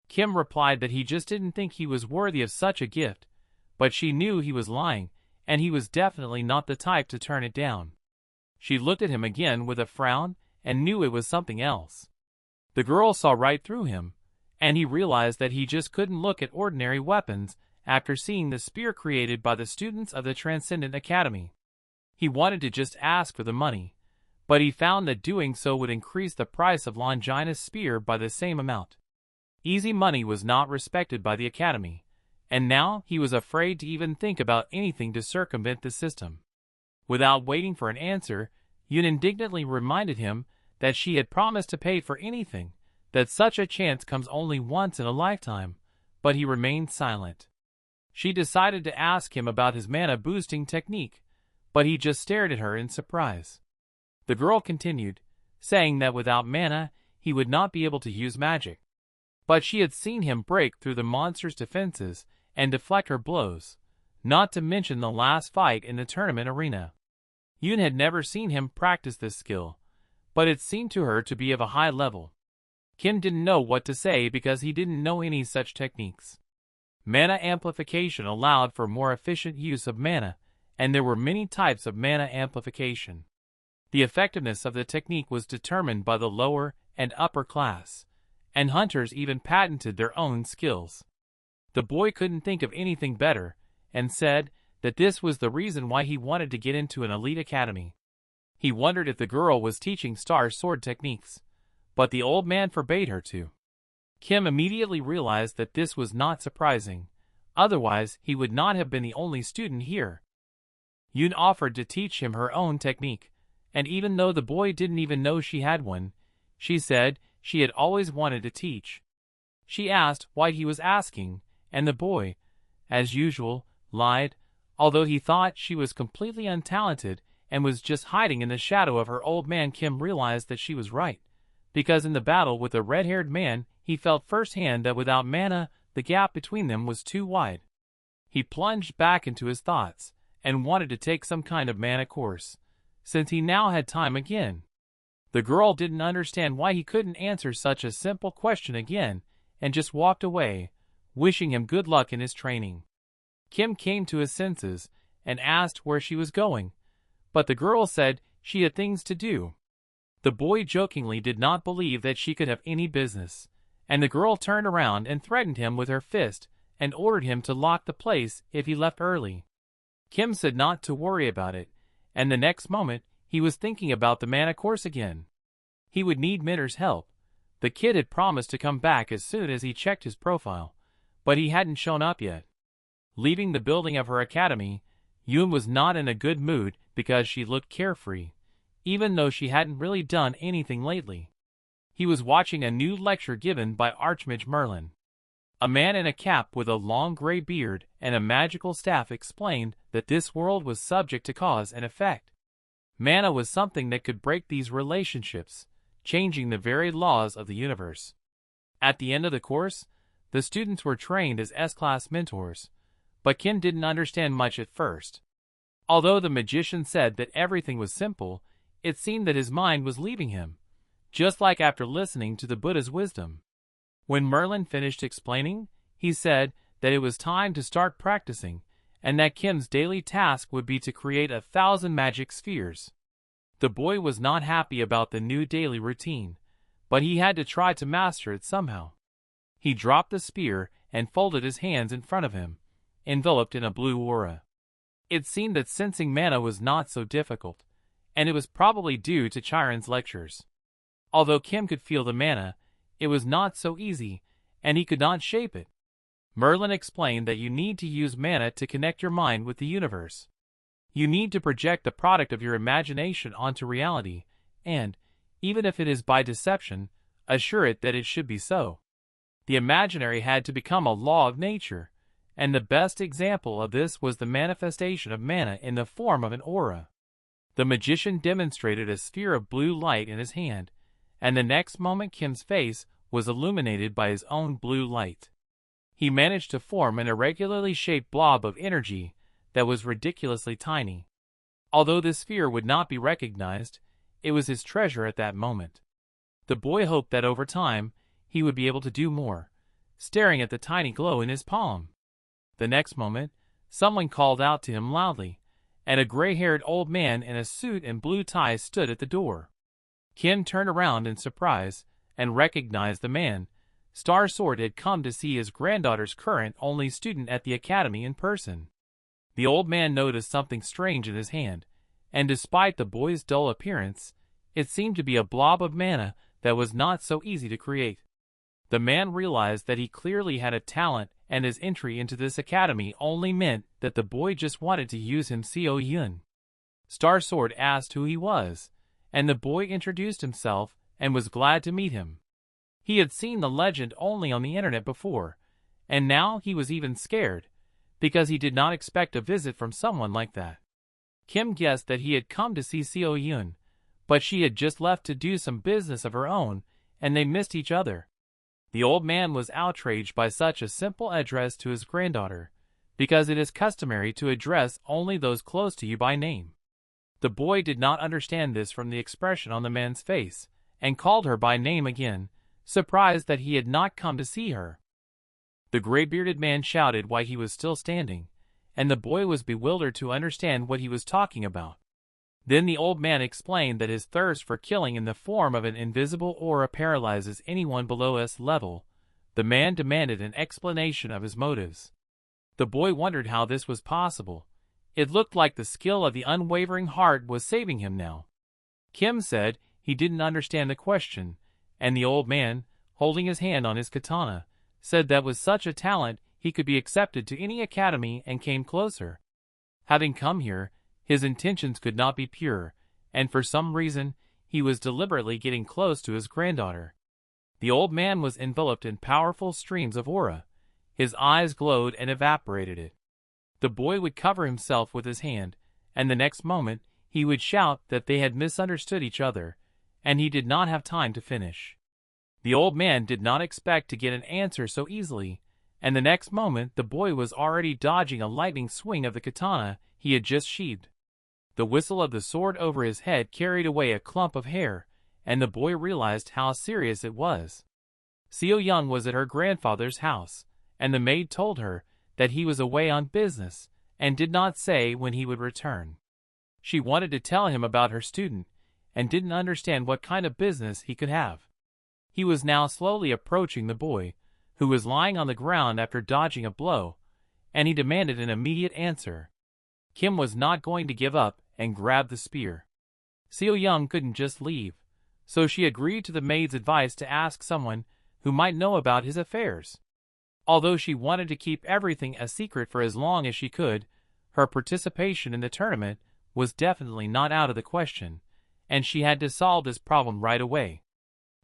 Kim replied that he just didn't think he was worthy of such a gift, but she knew he was lying, and he was definitely not the type to turn it down. She looked at him again with a frown and knew it was something else. The girl saw right through him, and he realized that he just couldn't look at ordinary weapons after seeing the spear created by the students of the Transcendental Academy. He wanted to just ask for the money, but he found that doing so would increase the price of Longina's spear by the same amount. Easy money was not respected by the academy, and now he was afraid to even think about anything to circumvent the system. Without waiting for an answer, Yoon indignantly reminded him that she had promised to pay for anything, that such a chance comes only once in a lifetime, but he remained silent. She decided to ask him about his mana-boosting technique, but he just stared at her in surprise. The girl continued, saying that without mana, he would not be able to use magic. But she had seen him break through the monster's defenses and deflect her blows, not to mention the last fight in the tournament arena. Yoon had never seen him practice this skill, but it seemed to her to be of a high level. Kim didn't know what to say because he didn't know any such techniques. Mana amplification allowed for more efficient use of mana, and there were many types of mana amplification. The effectiveness of the technique was determined by the lower and upper class, and hunters even patented their own skills. The boy couldn't think of anything better, and said that this was the reason why he wanted to get into an elite academy. He wondered if the girl was teaching star sword techniques, but the old man forbade her to. Kim immediately realized that this was not surprising, otherwise he would not have been the only student here. Yoon offered to teach him her own technique, and even though the boy didn't even know she had one, she said she had always wanted to teach. She asked why he was asking, and the boy, as usual, lied, although he thought she was completely untalented and was just hiding in the shadow of her old man. Kim realized that she was right, because in the battle with the red-haired man, he felt firsthand that without mana, the gap between them was too wide. He plunged back into his thoughts, and wanted to take some kind of mana course, since he now had time again. The girl didn't understand why he couldn't answer such a simple question again, and just walked away, wishing him good luck in his training. Kim came to his senses, and asked where she was going, but the girl said she had things to do. The boy jokingly did not believe that she could have any business, and the girl turned around and threatened him with her fist, and ordered him to lock the place if he left early. Kim said not to worry about it, and the next moment, he was thinking about the mana course again. He would need Minter's help. The kid had promised to come back as soon as he checked his profile, but he hadn't shown up yet. Leaving the building of her academy, Yoon was not in a good mood because she looked carefree, even though she hadn't really done anything lately. He was watching a new lecture given by Archmage Merlin. A man in a cap with a long gray beard and a magical staff explained that this world was subject to cause and effect. Mana was something that could break these relationships, changing the very laws of the universe. At the end of the course, the students were trained as S-class mentors, but Kim didn't understand much at first. Although the magician said that everything was simple, it seemed that his mind was leaving him, just like after listening to the Buddha's wisdom. When Merlin finished explaining, he said that it was time to start practicing, and that Kim's daily task would be to create 1,000 magic spheres. The boy was not happy about the new daily routine, but he had to try to master it somehow. He dropped the spear and folded his hands in front of him, enveloped in a blue aura. It seemed that sensing mana was not so difficult, and it was probably due to Chiron's lectures. Although Kim could feel the mana, it was not so easy, and he could not shape it. Merlin explained that you need to use mana to connect your mind with the universe. You need to project the product of your imagination onto reality, and, even if it is by deception, assure it that it should be so. The imaginary had to become a law of nature, and the best example of this was the manifestation of mana in the form of an aura. The magician demonstrated a sphere of blue light in his hand, and the next moment Kim's face was illuminated by his own blue light. He managed to form an irregularly shaped blob of energy that was ridiculously tiny. Although this sphere would not be recognized, it was his treasure at that moment. The boy hoped that over time, he would be able to do more, staring at the tiny glow in his palm. The next moment, someone called out to him loudly, and a gray-haired old man in a suit and blue tie stood at the door. Kim turned around in surprise and recognized the man. Star Sword had come to see his granddaughter's current only student at the academy in person. The old man noticed something strange in his hand, and despite the boy's dull appearance, it seemed to be a blob of mana that was not so easy to create. The man realized that he clearly had a talent, and his entry into this academy only meant that the boy just wanted to use him. Seo Joon. Star Sword asked who he was, and the boy introduced himself and was glad to meet him. He had seen the legend only on the internet before, and now he was even scared, because he did not expect a visit from someone like that. Kim guessed that he had come to see Seo Joon, but she had just left to do some business of her own, and they missed each other. The old man was outraged by such a simple address to his granddaughter, because it is customary to address only those close to you by name. The boy did not understand this from the expression on the man's face, and called her by name again, surprised that he had not come to see her. The gray-bearded man shouted why he was still standing, and the boy was bewildered to understand what he was talking about. Then the old man explained that his thirst for killing in the form of an invisible aura paralyzes anyone below S level. The man demanded an explanation of his motives. The boy wondered how this was possible. It looked like the skill of the unwavering heart was saving him now. Kim said he didn't understand the question, and the old man, holding his hand on his katana, said that with such a talent he could be accepted to any academy and came closer. Having come here, his intentions could not be pure, and for some reason he was deliberately getting close to his granddaughter. The old man was enveloped in powerful streams of aura. His eyes glowed and evaporated it. The boy would cover himself with his hand, and the next moment he would shout that they had misunderstood each other, and he did not have time to finish. The old man did not expect to get an answer so easily, and the next moment the boy was already dodging a lightning swing of the katana he had just sheathed. The whistle of the sword over his head carried away a clump of hair, and the boy realized how serious it was. Seo Joon was at her grandfather's house, and the maid told her that he was away on business and did not say when he would return. She wanted to tell him about her student and didn't understand what kind of business he could have. He was now slowly approaching the boy, who was lying on the ground after dodging a blow, and he demanded an immediate answer. Kim was not going to give up and grabbed the spear. Seo Joon couldn't just leave, so she agreed to the maid's advice to ask someone who might know about his affairs. Although she wanted to keep everything a secret for as long as she could, her participation in the tournament was definitely not out of the question, and she had to solve this problem right away.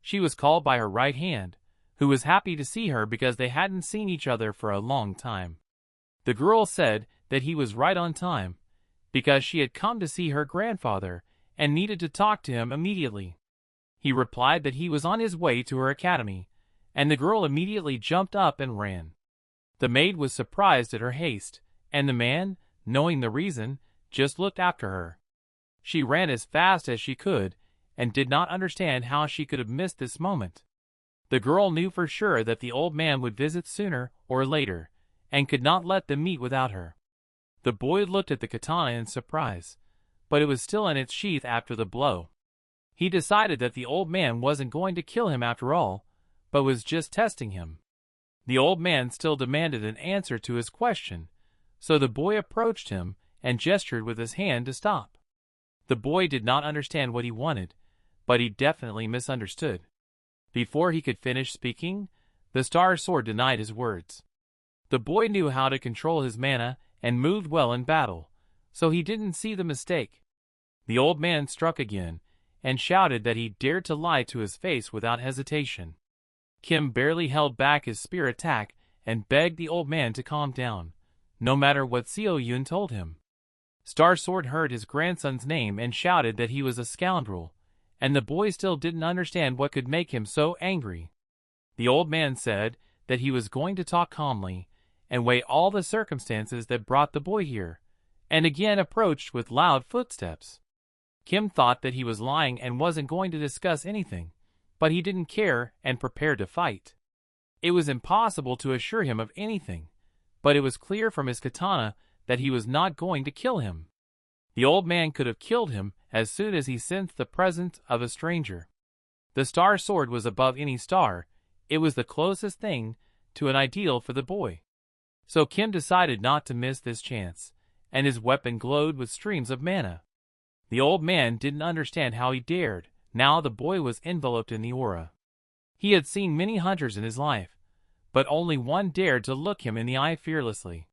She was called by her right hand, who was happy to see her because they hadn't seen each other for a long time. The girl said that he was right on time, because she had come to see her grandfather and needed to talk to him immediately. He replied that he was on his way to her academy, and the girl immediately jumped up and ran. The maid was surprised at her haste, and the man, knowing the reason, just looked after her. She ran as fast as she could, and did not understand how she could have missed this moment. The girl knew for sure that the old man would visit sooner or later, and could not let them meet without her. The boy looked at the katana in surprise, but it was still in its sheath after the blow. He decided that the old man wasn't going to kill him after all, but was just testing him. The old man still demanded an answer to his question, so the boy approached him and gestured with his hand to stop. The boy did not understand what he wanted, but he definitely misunderstood. Before he could finish speaking, the star sword denied his words. The boy knew how to control his mana and moved well in battle, so he didn't see the mistake. The old man struck again, and shouted that he dared to lie to his face without hesitation. Kim barely held back his spear attack and begged the old man to calm down, no matter what Seo Joon told him. Star Sword heard his grandson's name and shouted that he was a scoundrel, and the boy still didn't understand what could make him so angry. The old man said that he was going to talk calmly and weigh all the circumstances that brought the boy here, and again approached with loud footsteps. Kim thought that he was lying and wasn't going to discuss anything, but he didn't care and prepared to fight. It was impossible to assure him of anything, but it was clear from his katana that he was not going to kill him. The old man could have killed him as soon as he sensed the presence of a stranger. The star sword was above any star. It was the closest thing to an ideal for the boy. So Kim decided not to miss this chance, and his weapon glowed with streams of mana. The old man didn't understand how he dared. Now the boy was enveloped in the aura. He had seen many hunters in his life, but only one dared to look him in the eye fearlessly.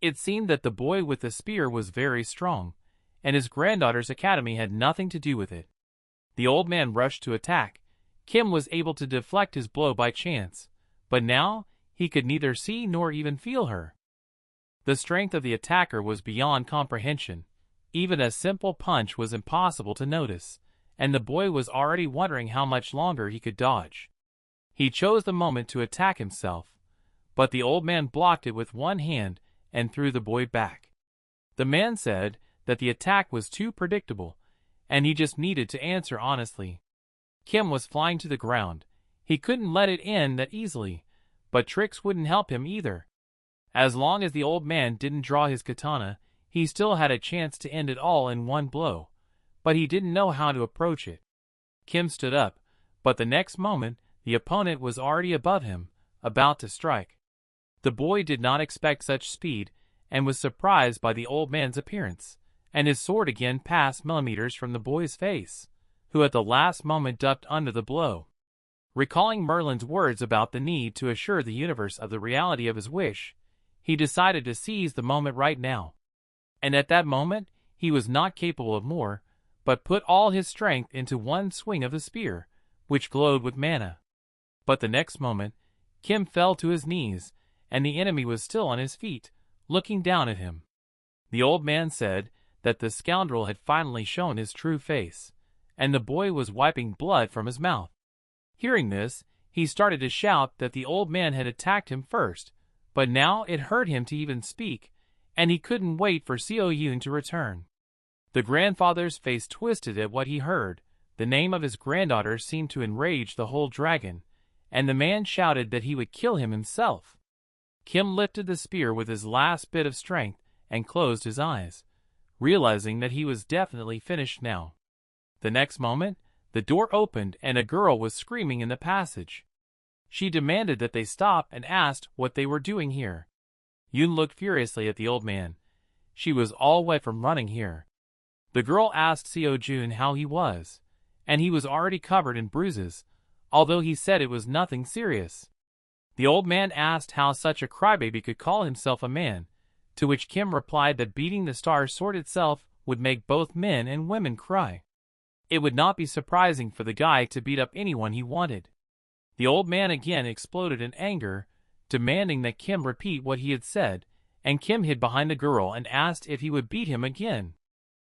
It seemed that the boy with the spear was very strong, and his granddaughter's academy had nothing to do with it. The old man rushed to attack. Kim was able to deflect his blow by chance, but now he could neither see nor even feel her. The strength of the attacker was beyond comprehension. Even a simple punch was impossible to notice, and the boy was already wondering how much longer he could dodge. He chose the moment to attack himself, but the old man blocked it with one hand and threw the boy back. The man said that the attack was too predictable, and he just needed to answer honestly. Kim was flying to the ground. He couldn't let it end that easily, but tricks wouldn't help him either. As long as the old man didn't draw his katana, he still had a chance to end it all in one blow, but he didn't know how to approach it. Kim stood up, but the next moment, the opponent was already above him, about to strike. The boy did not expect such speed, and was surprised by the old man's appearance, and his sword again passed millimeters from the boy's face, who at the last moment ducked under the blow. Recalling Merlin's words about the need to assure the universe of the reality of his wish, he decided to seize the moment right now. And at that moment, he was not capable of more, but put all his strength into one swing of the spear, which glowed with mana. But the next moment, Kim fell to his knees, and the enemy was still on his feet, looking down at him. The old man said that the scoundrel had finally shown his true face, and the boy was wiping blood from his mouth. Hearing this, he started to shout that the old man had attacked him first, but now it hurt him to even speak, and he couldn't wait for Seo Joon to return. The grandfather's face twisted at what he heard. The name of his granddaughter seemed to enrage the whole dragon, and the man shouted that he would kill him himself. Kim lifted the spear with his last bit of strength and closed his eyes, realizing that he was definitely finished now. The next moment, the door opened and a girl was screaming in the passage. She demanded that they stop and asked what they were doing here. Yoon looked furiously at the old man. She was all wet from running here. The girl asked Seo Joon how he was, and he was already covered in bruises, although he said it was nothing serious. The old man asked how such a crybaby could call himself a man, to which Kim replied that beating the star sword itself would make both men and women cry. It would not be surprising for the guy to beat up anyone he wanted. The old man again exploded in anger, demanding that Kim repeat what he had said, and Kim hid behind the girl and asked if he would beat him again.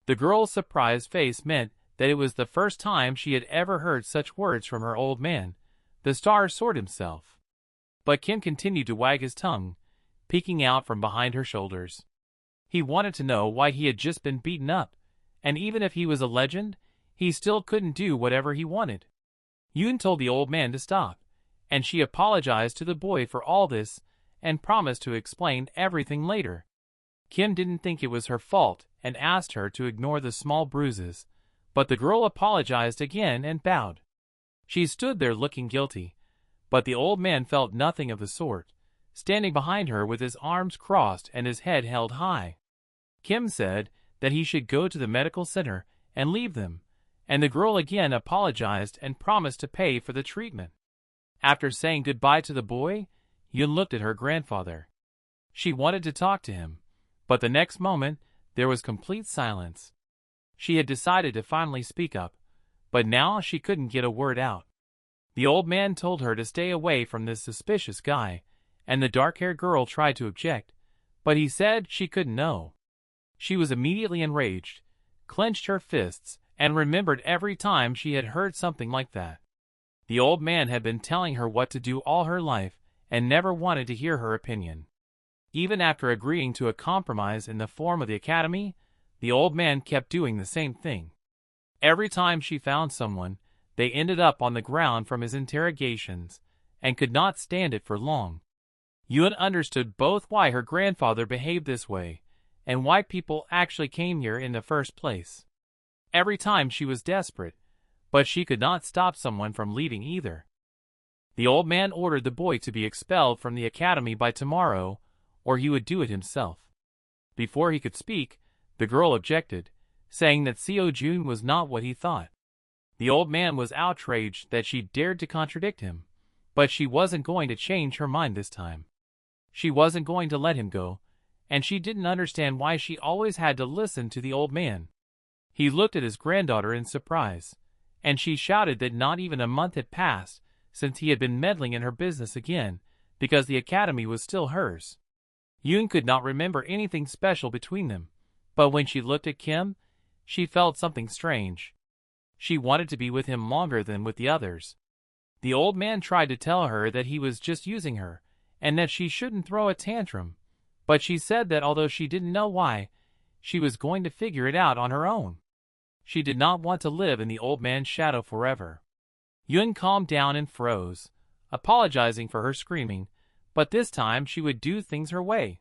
The girl's surprised face meant that it was the first time she had ever heard such words from her old man, the star sword himself. But Kim continued to wag his tongue, peeking out from behind her shoulders. He wanted to know why he had just been beaten up, and even if he was a legend, he still couldn't do whatever he wanted. Yoon told the old man to stop, and she apologized to the boy for all this and promised to explain everything later. Kim didn't think it was her fault and asked her to ignore the small bruises, but the girl apologized again and bowed. She stood there looking guilty, but the old man felt nothing of the sort, standing behind her with his arms crossed and his head held high. Kim said that he should go to the medical center and leave them, and the girl again apologized and promised to pay for the treatment. After saying goodbye to the boy, Yoon looked at her grandfather. She wanted to talk to him, but the next moment, there was complete silence. She had decided to finally speak up, but now she couldn't get a word out. The old man told her to stay away from this suspicious guy, and the dark-haired girl tried to object, but he said she couldn't know. She was immediately enraged, clenched her fists, and remembered every time she had heard something like that. The old man had been telling her what to do all her life and never wanted to hear her opinion. Even after agreeing to a compromise in the form of the academy, the old man kept doing the same thing. Every time she found someone, they ended up on the ground from his interrogations, and could not stand it for long. Yoon understood both why her grandfather behaved this way, and why people actually came here in the first place. Every time she was desperate, but she could not stop someone from leaving either. The old man ordered the boy to be expelled from the academy by tomorrow, or he would do it himself. Before he could speak, the girl objected, saying that Seo Joon was not what he thought. The old man was outraged that she dared to contradict him, but she wasn't going to change her mind this time. She wasn't going to let him go, and she didn't understand why she always had to listen to the old man. He looked at his granddaughter in surprise, and she shouted that not even a month had passed since he had been meddling in her business again, because the academy was still hers. Yoon could not remember anything special between them, but when she looked at Kim, she felt something strange. She wanted to be with him longer than with the others. The old man tried to tell her that he was just using her, and that she shouldn't throw a tantrum, but she said that although she didn't know why, she was going to figure it out on her own. She did not want to live in the old man's shadow forever. Yoon calmed down and froze, apologizing for her screaming, but this time she would do things her way.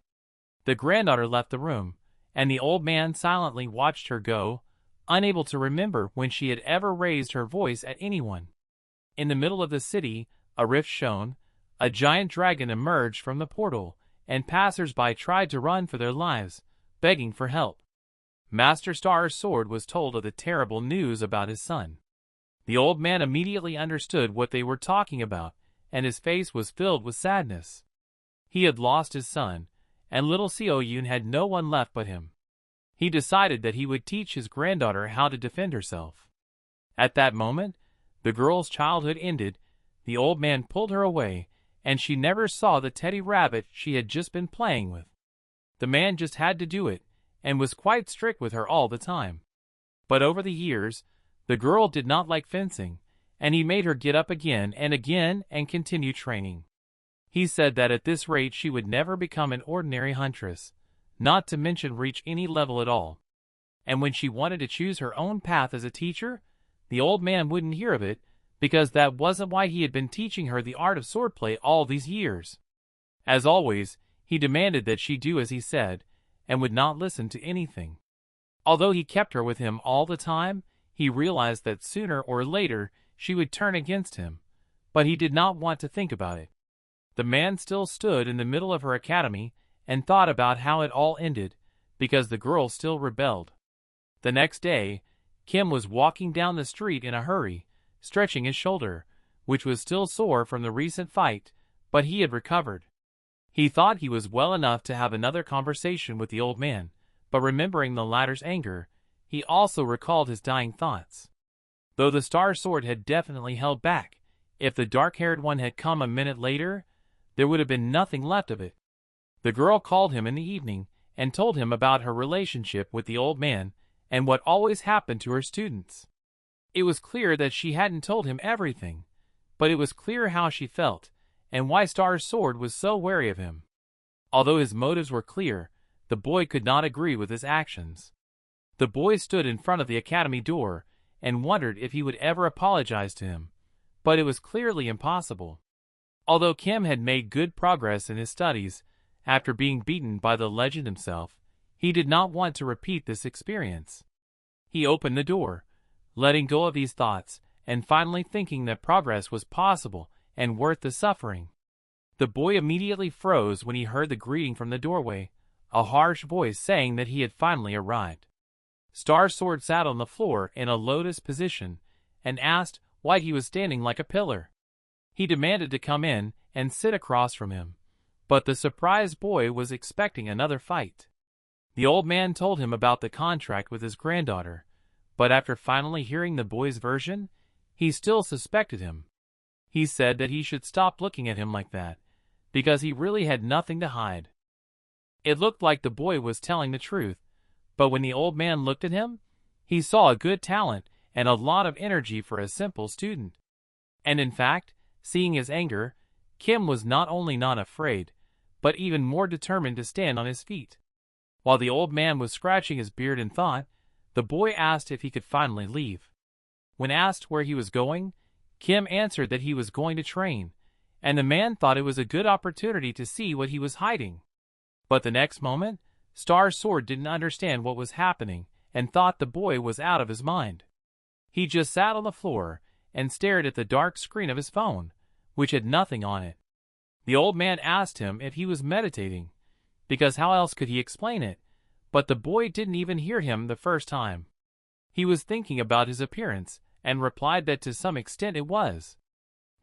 The granddaughter left the room, and the old man silently watched her go, unable to remember when she had ever raised her voice at anyone. In the middle of the city, a rift shone, a giant dragon emerged from the portal, and passers-by tried to run for their lives, begging for help. Master Star's sword was told of the terrible news about his son. The old man immediately understood what they were talking about, and his face was filled with sadness. He had lost his son, and little Seo Joon had no one left but him. He decided that he would teach his granddaughter how to defend herself. At that moment, the girl's childhood ended, the old man pulled her away, and she never saw the teddy rabbit she had just been playing with. The man just had to do it, and was quite strict with her all the time. But over the years, the girl did not like fencing, and he made her get up again and continue training. He said that at this rate she would never become an ordinary huntress, not to mention reach any level at all. And when she wanted to choose her own path as a teacher, the old man wouldn't hear of it, because that wasn't why he had been teaching her the art of swordplay all these years. As always, he demanded that she do as he said, and would not listen to anything. Although he kept her with him all the time, he realized that sooner or later she would turn against him, but he did not want to think about it. The man still stood in the middle of her academy and thought about how it all ended, because the girl still rebelled. The next day, Kim was walking down the street in a hurry, stretching his shoulder, which was still sore from the recent fight, but he had recovered. He thought he was well enough to have another conversation with the old man, but remembering the latter's anger, he also recalled his dying thoughts. Though the star sword had definitely held back, if the dark-haired one had come a minute later, there would have been nothing left of it. The girl called him in the evening and told him about her relationship with the old man and what always happened to her students. It was clear that she hadn't told him everything, but it was clear how she felt, and why Star's sword was so wary of him. Although his motives were clear, the boy could not agree with his actions. The boy stood in front of the academy door and wondered if he would ever apologize to him, but it was clearly impossible. Although Kim had made good progress in his studies, after being beaten by the legend himself, he did not want to repeat this experience. He opened the door, letting go of these thoughts, and finally thinking that progress was possible and worth the suffering. The boy immediately froze when he heard the greeting from the doorway, a harsh voice saying that he had finally arrived. Star's sword sat on the floor in a lotus position, and asked why he was standing like a pillar. He demanded to come in and sit across from him, but the surprised boy was expecting another fight. The old man told him about the contract with his granddaughter, but after finally hearing the boy's version, he still suspected him. He said that he should stop looking at him like that, because he really had nothing to hide. It looked like the boy was telling the truth, but when the old man looked at him, he saw a good talent and a lot of energy for a simple student. And in fact, seeing his anger, Kim was not only not afraid, but even more determined to stand on his feet. While the old man was scratching his beard in thought, the boy asked if he could finally leave. When asked where he was going, Kim answered that he was going to train, and the man thought it was a good opportunity to see what he was hiding. But the next moment, Star's sword didn't understand what was happening and thought the boy was out of his mind. He just sat on the floor and stared at the dark screen of his phone, which had nothing on it. The old man asked him if he was meditating, because how else could he explain it? But the boy didn't even hear him the first time. He was thinking about his appearance and replied that to some extent it was.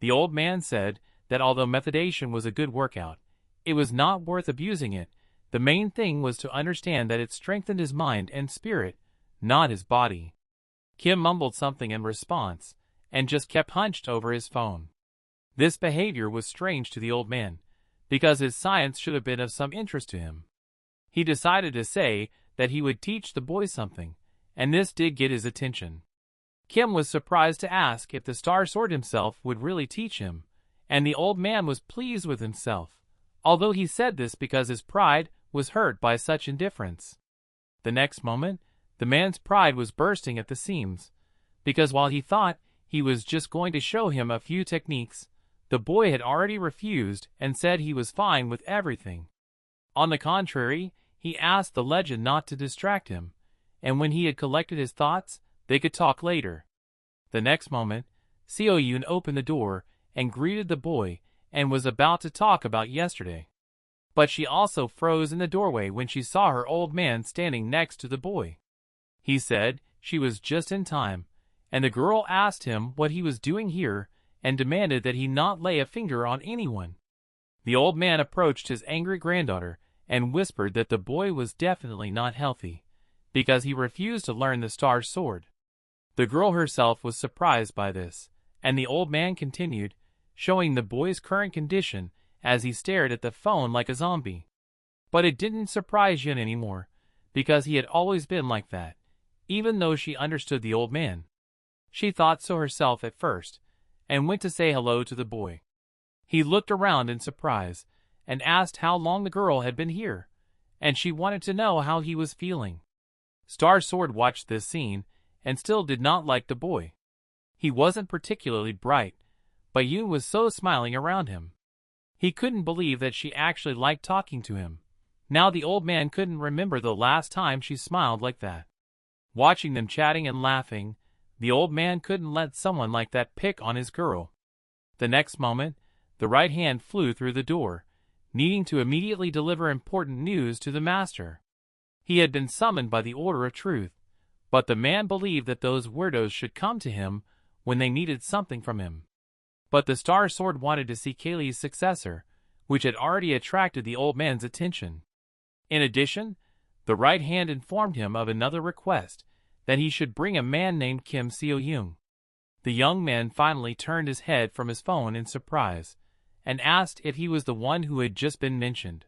The old man said that although meditation was a good workout, it was not worth abusing it. The main thing was to understand that it strengthened his mind and spirit, not his body. Kim mumbled something in response and just kept hunched over his phone. This behavior was strange to the old man, because his science should have been of some interest to him. He decided to say that he would teach the boy something, and this did get his attention. Kim was surprised to ask if the Star Sword himself would really teach him, and the old man was pleased with himself, although he said this because his pride was hurt by such indifference. The next moment, the man's pride was bursting at the seams, because while he thought he was just going to show him a few techniques, The boy had already refused and said he was fine with everything. On the contrary, he asked the legend not to distract him, and when he had collected his thoughts, they could talk later. The next moment, Seo Joon opened the door and greeted the boy and was about to talk about yesterday. But she also froze in the doorway when she saw her old man standing next to the boy. He said she was just in time, and the girl asked him what he was doing here and demanded that he not lay a finger on anyone. The old man approached his angry granddaughter and whispered that the boy was definitely not healthy, because he refused to learn the star sword. The girl herself was surprised by this, and the old man continued, showing the boy's current condition as he stared at the phone like a zombie. But it didn't surprise Yun anymore, because he had always been like that, even though she understood the old man. She thought so herself at first, and went to say hello to the boy. He looked around in surprise, and asked how long the girl had been here, and she wanted to know how he was feeling. Star Sword watched this scene, and still did not like the boy. He wasn't particularly bright, but Yun was so smiling around him. He couldn't believe that she actually liked talking to him. Now the old man couldn't remember the last time she smiled like that. Watching them chatting and laughing, the old man couldn't let someone like that pick on his girl. The next moment, the right hand flew through the door, needing to immediately deliver important news to the master. He had been summoned by the Order of Truth, but the man believed that those weirdos should come to him when they needed something from him. But the Star Sword wanted to see Kaylee's successor, which had already attracted the old man's attention. In addition, the right hand informed him of another request, that he should bring a man named Kim Seo-young. The young man finally turned his head from his phone in surprise, and asked if he was the one who had just been mentioned.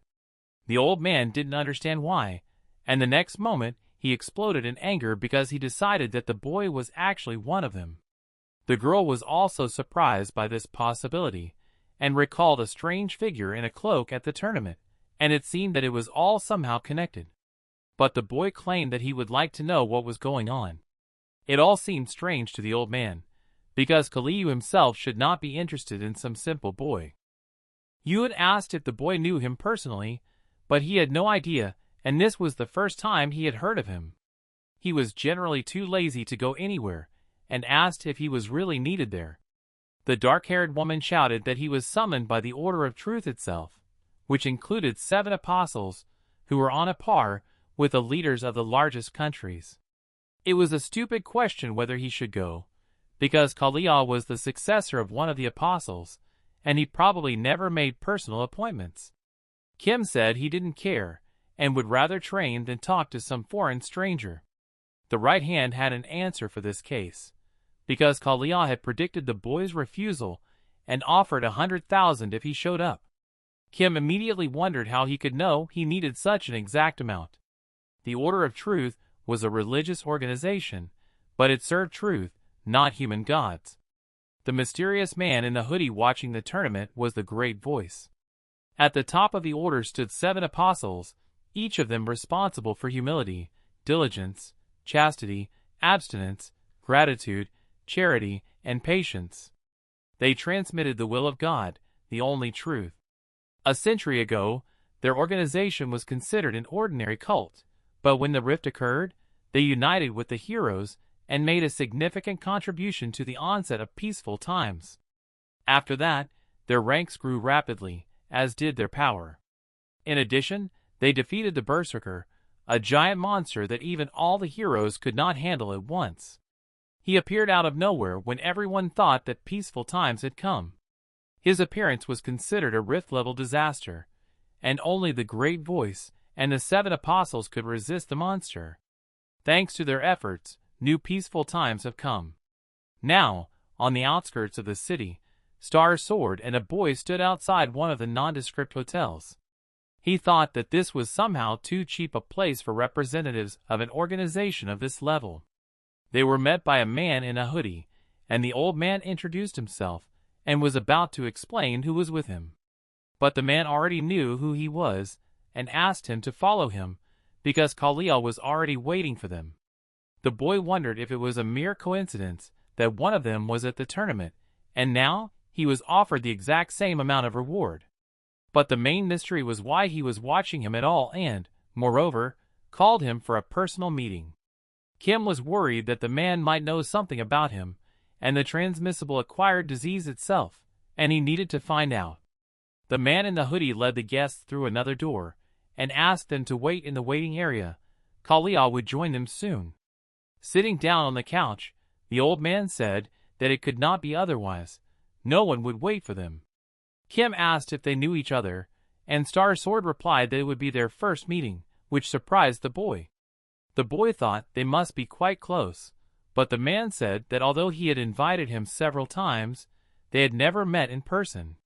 The old man didn't understand why, and the next moment he exploded in anger because he decided that the boy was actually one of them. The girl was also surprised by this possibility, and recalled a strange figure in a cloak at the tournament, and it seemed that it was all somehow connected. But the boy claimed that he would like to know what was going on. It all seemed strange to the old man, because Kaliu himself should not be interested in some simple boy. Yun asked if the boy knew him personally, but he had no idea, and this was the first time he had heard of him. He was generally too lazy to go anywhere, and asked if he was really needed there. The dark-haired woman shouted that he was summoned by the Order of Truth itself, which included 7 apostles, who were on a par with the leaders of the largest countries. It was a stupid question whether he should go, because Kaliao was the successor of one of the apostles, and he probably never made personal appointments. Kim said he didn't care, and would rather train than talk to some foreign stranger. The right hand had an answer for this case, because Kaliao had predicted the boy's refusal and offered 100,000 if he showed up. Kim immediately wondered how he could know he needed such an exact amount. The Order of Truth was a religious organization, but it served truth, not human gods. The mysterious man in the hoodie watching the tournament was the Great Voice. At the top of the order stood 7 apostles, each of them responsible for humility, diligence, chastity, abstinence, gratitude, charity, and patience. They transmitted the will of God, the only truth. A century ago, their organization was considered an ordinary cult, but when the rift occurred, they united with the heroes and made a significant contribution to the onset of peaceful times. After that, their ranks grew rapidly, as did their power. In addition, they defeated the Berserker, a giant monster that even all the heroes could not handle at once. He appeared out of nowhere when everyone thought that peaceful times had come. His appearance was considered a rift-level disaster, and only the Great Voice and the 7 apostles could resist the monster. Thanks to their efforts, new peaceful times have come. Now, on the outskirts of the city, Star Sword and a boy stood outside one of the nondescript hotels. He thought that this was somehow too cheap a place for representatives of an organization of this level. They were met by a man in a hoodie, and the old man introduced himself and was about to explain who was with him. But the man already knew who he was and asked him to follow him because Kaliel was already waiting for them. The boy wondered if it was a mere coincidence that one of them was at the tournament, and now he was offered the exact same amount of reward. But the main mystery was why he was watching him at all and, moreover, called him for a personal meeting. Kim was worried that the man might know something about him and the transmissible acquired disease itself, and he needed to find out. The man in the hoodie led the guests through another door and asked them to wait in the waiting area. Kalia would join them soon. Sitting down on the couch, the old man said that it could not be otherwise. No one would wait for them. Kim asked if they knew each other, and Star Sword replied that it would be their first meeting, which surprised the boy. The boy thought they must be quite close, but the man said that although he had invited him several times, they had never met in person.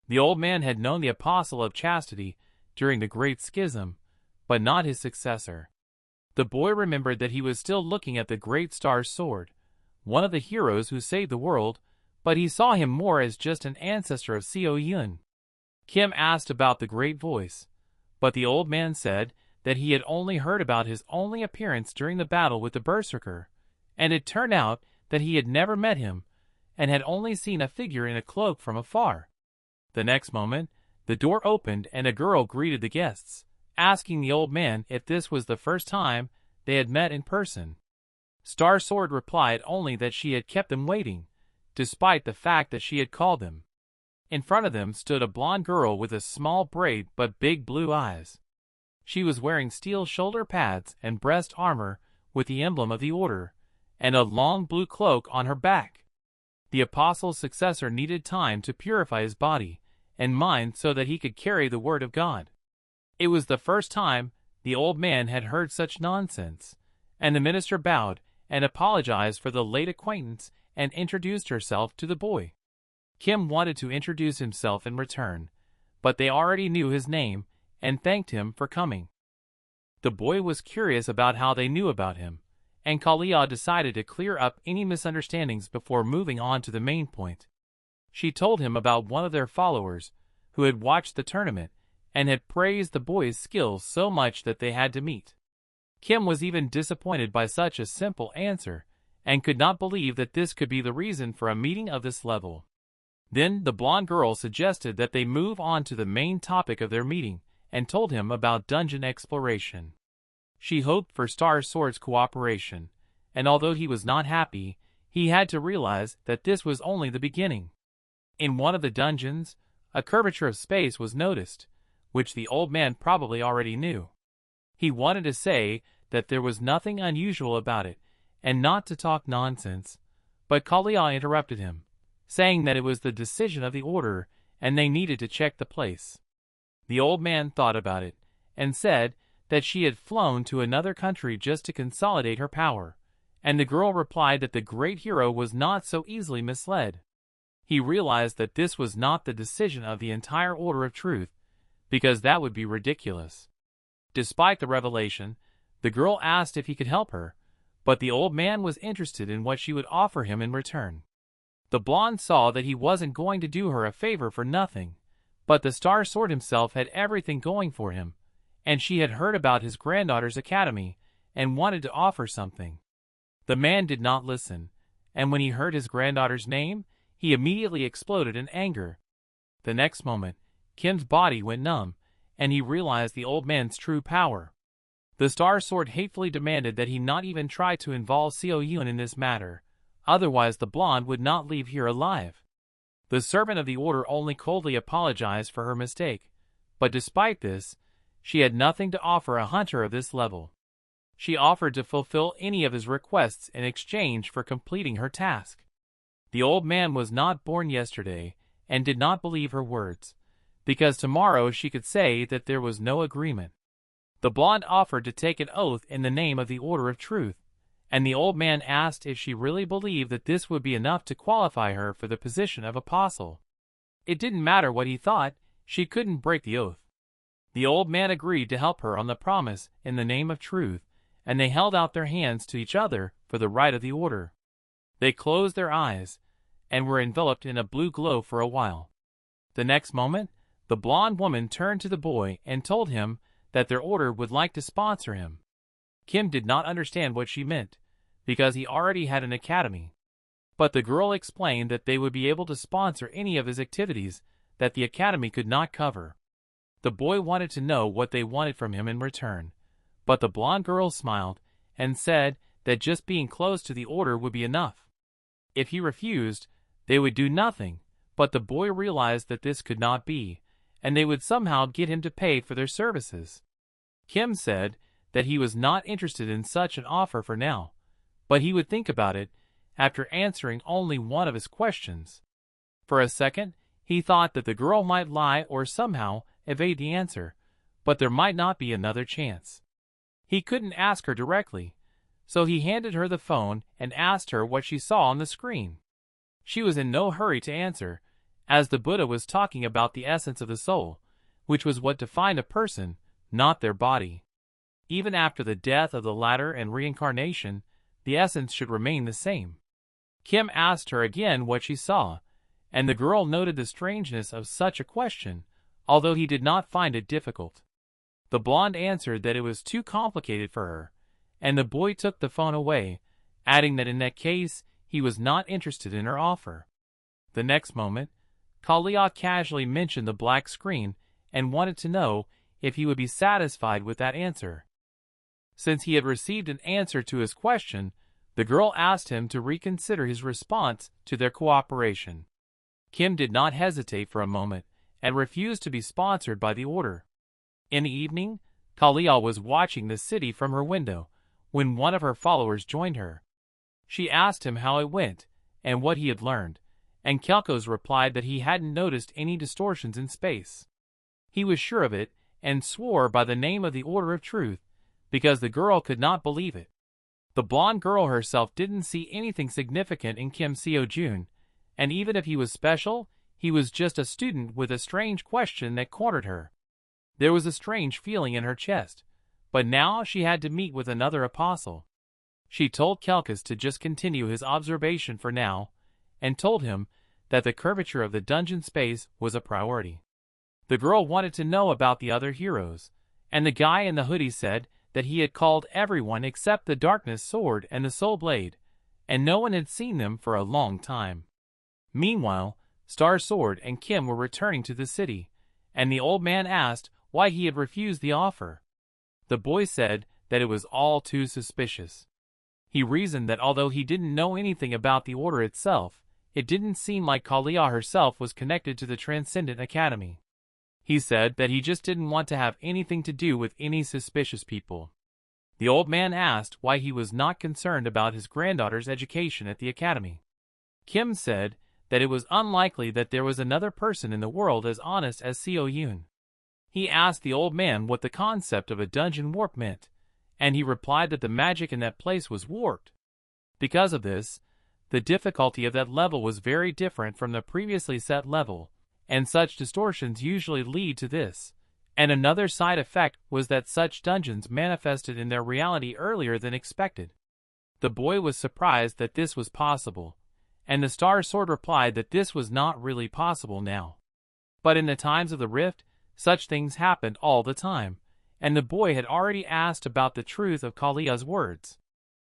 The old man had known the Apostle of Chastity during the Great Schism, but not his successor. The boy remembered that he was still looking at the Great Star Sword, one of the heroes who saved the world, but he saw him more as just an ancestor of Seo Joon. Kim asked about the Great Voice, but the old man said that he had only heard about his only appearance during the battle with the Berserker, and it turned out that he had never met him and had only seen a figure in a cloak from afar. The next moment, the door opened and a girl greeted the guests, asking the old man if this was the first time they had met in person. Star Sword replied only that she had kept them waiting, despite the fact that she had called them. In front of them stood a blonde girl with a small braid but big blue eyes. She was wearing steel shoulder pads and breast armor with the emblem of the order, and a long blue cloak on her back. The apostle's successor needed time to purify his body and mind so that he could carry the word of God. It was the first time the old man had heard such nonsense, and the minister bowed and apologized for the late acquaintance and introduced herself to the boy. Kim wanted to introduce himself in return, but they already knew his name and thanked him for coming. The boy was curious about how they knew about him, and Kalia decided to clear up any misunderstandings before moving on to the main point. She told him about one of their followers who had watched the tournament and had praised the boy's skills so much that they had to meet. Kim was even disappointed by such a simple answer and could not believe that this could be the reason for a meeting of this level. Then the blonde girl suggested that they move on to the main topic of their meeting and told him about dungeon exploration. She hoped for Star Sword's cooperation, and although he was not happy, he had to realize that this was only the beginning. In one of the dungeons, a curvature of space was noticed, which the old man probably already knew. He wanted to say that there was nothing unusual about it, and not to talk nonsense, but Kalia interrupted him, saying that it was the decision of the order and they needed to check the place. The old man thought about it, and said that she had flown to another country just to consolidate her power, and the girl replied that the great hero was not so easily misled. He realized that this was not the decision of the entire Order of Truth, because that would be ridiculous. Despite the revelation, the girl asked if he could help her, but the old man was interested in what she would offer him in return. The blonde saw that he wasn't going to do her a favor for nothing, but the Star Sword himself had everything going for him, and she had heard about his granddaughter's academy and wanted to offer something. The man did not listen, and when he heard his granddaughter's name, he immediately exploded in anger. The next moment, Kim's body went numb, and he realized the old man's true power. The Star Sword hatefully demanded that he not even try to involve Seo Joon in this matter, otherwise the blonde would not leave here alive. The servant of the order only coldly apologized for her mistake, but despite this, she had nothing to offer a hunter of this level. She offered to fulfill any of his requests in exchange for completing her task. The old man was not born yesterday and did not believe her words, because tomorrow she could say that there was no agreement. The blonde offered to take an oath in the name of the Order of Truth, and the old man asked if she really believed that this would be enough to qualify her for the position of apostle. It didn't matter what he thought, she couldn't break the oath. The old man agreed to help her on the promise in the name of truth, and they held out their hands to each other for the right of the order. They closed their eyes and were enveloped in a blue glow for a while. The next moment, the blonde woman turned to the boy and told him that their order would like to sponsor him. Kim did not understand what she meant, because he already had an academy. But the girl explained that they would be able to sponsor any of his activities that the academy could not cover. The boy wanted to know what they wanted from him in return, but the blonde girl smiled and said that just being close to the order would be enough. If he refused, they would do nothing, but the boy realized that this could not be, and they would somehow get him to pay for their services. Kim said that he was not interested in such an offer for now, but he would think about it after answering only one of his questions. For a second, he thought that the girl might lie or somehow evade the answer, but there might not be another chance. He couldn't ask her directly, so he handed her the phone and asked her what she saw on the screen. She was in no hurry to answer, as the Buddha was talking about the essence of the soul, which was what defined a person, not their body. Even after the death of the latter and reincarnation, the essence should remain the same. Kim asked her again what she saw, and the girl noted the strangeness of such a question, although he did not find it difficult. The blonde answered that it was too complicated for her, and the boy took the phone away, adding that in that case he was not interested in her offer. The next moment, Kalia casually mentioned the black screen and wanted to know if he would be satisfied with that answer. Since he had received an answer to his question, the girl asked him to reconsider his response to their cooperation. Kim did not hesitate for a moment and refused to be sponsored by the order. In the evening, Kalia was watching the city from her window when one of her followers joined her. She asked him how it went and what he had learned, and Kelkos replied that he hadn't noticed any distortions in space. He was sure of it and swore by the name of the Order of Truth because the girl could not believe it. The blonde girl herself didn't see anything significant in Kim Seo Joon, and even if he was special, he was just a student with a strange question that cornered her. There was a strange feeling in her chest, but now she had to meet with another apostle. She told Kelkos to just continue his observation for now, and told him that the curvature of the dungeon space was a priority. The girl wanted to know about the other heroes, and the guy in the hoodie said that he had called everyone except the Darkness Sword and the Soul Blade, and no one had seen them for a long time. Meanwhile, Star Sword and Kim were returning to the city, and the old man asked why he had refused the offer. The boy said that it was all too suspicious. He reasoned that although he didn't know anything about the order itself, it didn't seem like Kalia herself was connected to the Transcendent Academy. He said that he just didn't want to have anything to do with any suspicious people. The old man asked why he was not concerned about his granddaughter's education at the academy. Kim said that it was unlikely that there was another person in the world as honest as Seo Joon. He asked the old man what the concept of a dungeon warp meant, and he replied that the magic in that place was warped. Because of this, the difficulty of that level was very different from the previously set level, and such distortions usually lead to this. And another side effect was that such dungeons manifested in their reality earlier than expected. The boy was surprised that this was possible, and the Star Sword replied that this was not really possible now. But in the times of the rift, such things happened all the time, and the boy had already asked about the truth of Kalia's words.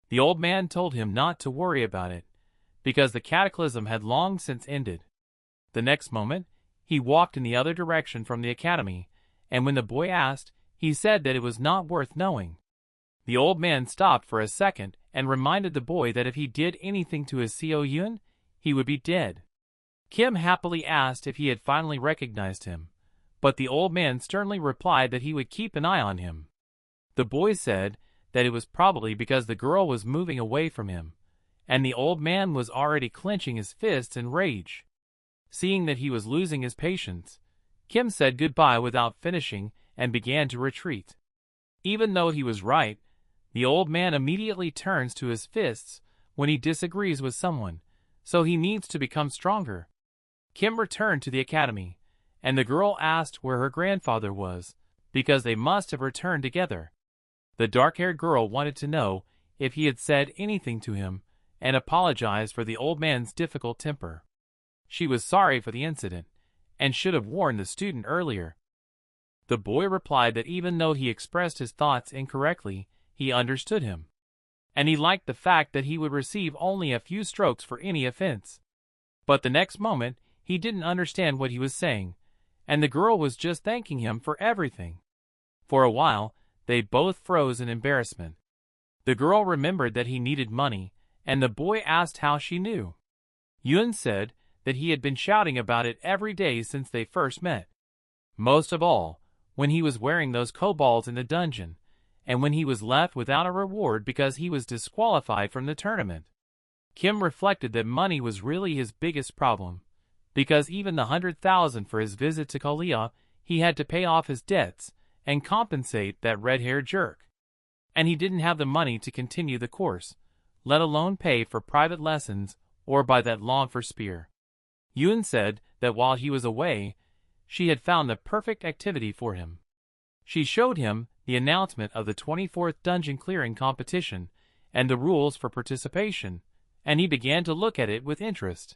The old man told him not to worry about it, because the cataclysm had long since ended. The next moment, he walked in the other direction from the academy, and when the boy asked, he said that it was not worth knowing. The old man stopped for a second and reminded the boy that if he did anything to his Seo Joon, he would be dead. Kim happily asked if he had finally recognized him, but the old man sternly replied that he would keep an eye on him. The boy said that it was probably because the girl was moving away from him, and the old man was already clenching his fists in rage. Seeing that he was losing his patience, Kim said goodbye without finishing and began to retreat. Even though he was right, the old man immediately turns to his fists when he disagrees with someone, so he needs to become stronger. Kim returned to the academy, and the girl asked where her grandfather was, because they must have returned together. The dark-haired girl wanted to know if he had said anything to him, and apologized for the old man's difficult temper. She was sorry for the incident, and should have warned the student earlier. The boy replied that even though he expressed his thoughts incorrectly, he understood him. and he liked the fact that he would receive only a few strokes for any offense. But the next moment, he didn't understand what he was saying, and the girl was just thanking him for everything. For a while, they both froze in embarrassment. The girl remembered that he needed money, and the boy asked how she knew. Yun said that he had been shouting about it every day since they first met. Most of all, when he was wearing those kobolds in the dungeon, and when he was left without a reward because he was disqualified from the tournament. Kim reflected that money was really his biggest problem, because even the 100,000 for his visit to Kalia, he had to pay off his debts and compensate that red-haired jerk. And he didn't have the money to continue the course, let alone pay for private lessons or buy that long-for spear. Yun said that while he was away, she had found the perfect activity for him. She showed him the announcement of the 24th dungeon clearing competition and the rules for participation, and he began to look at it with interest.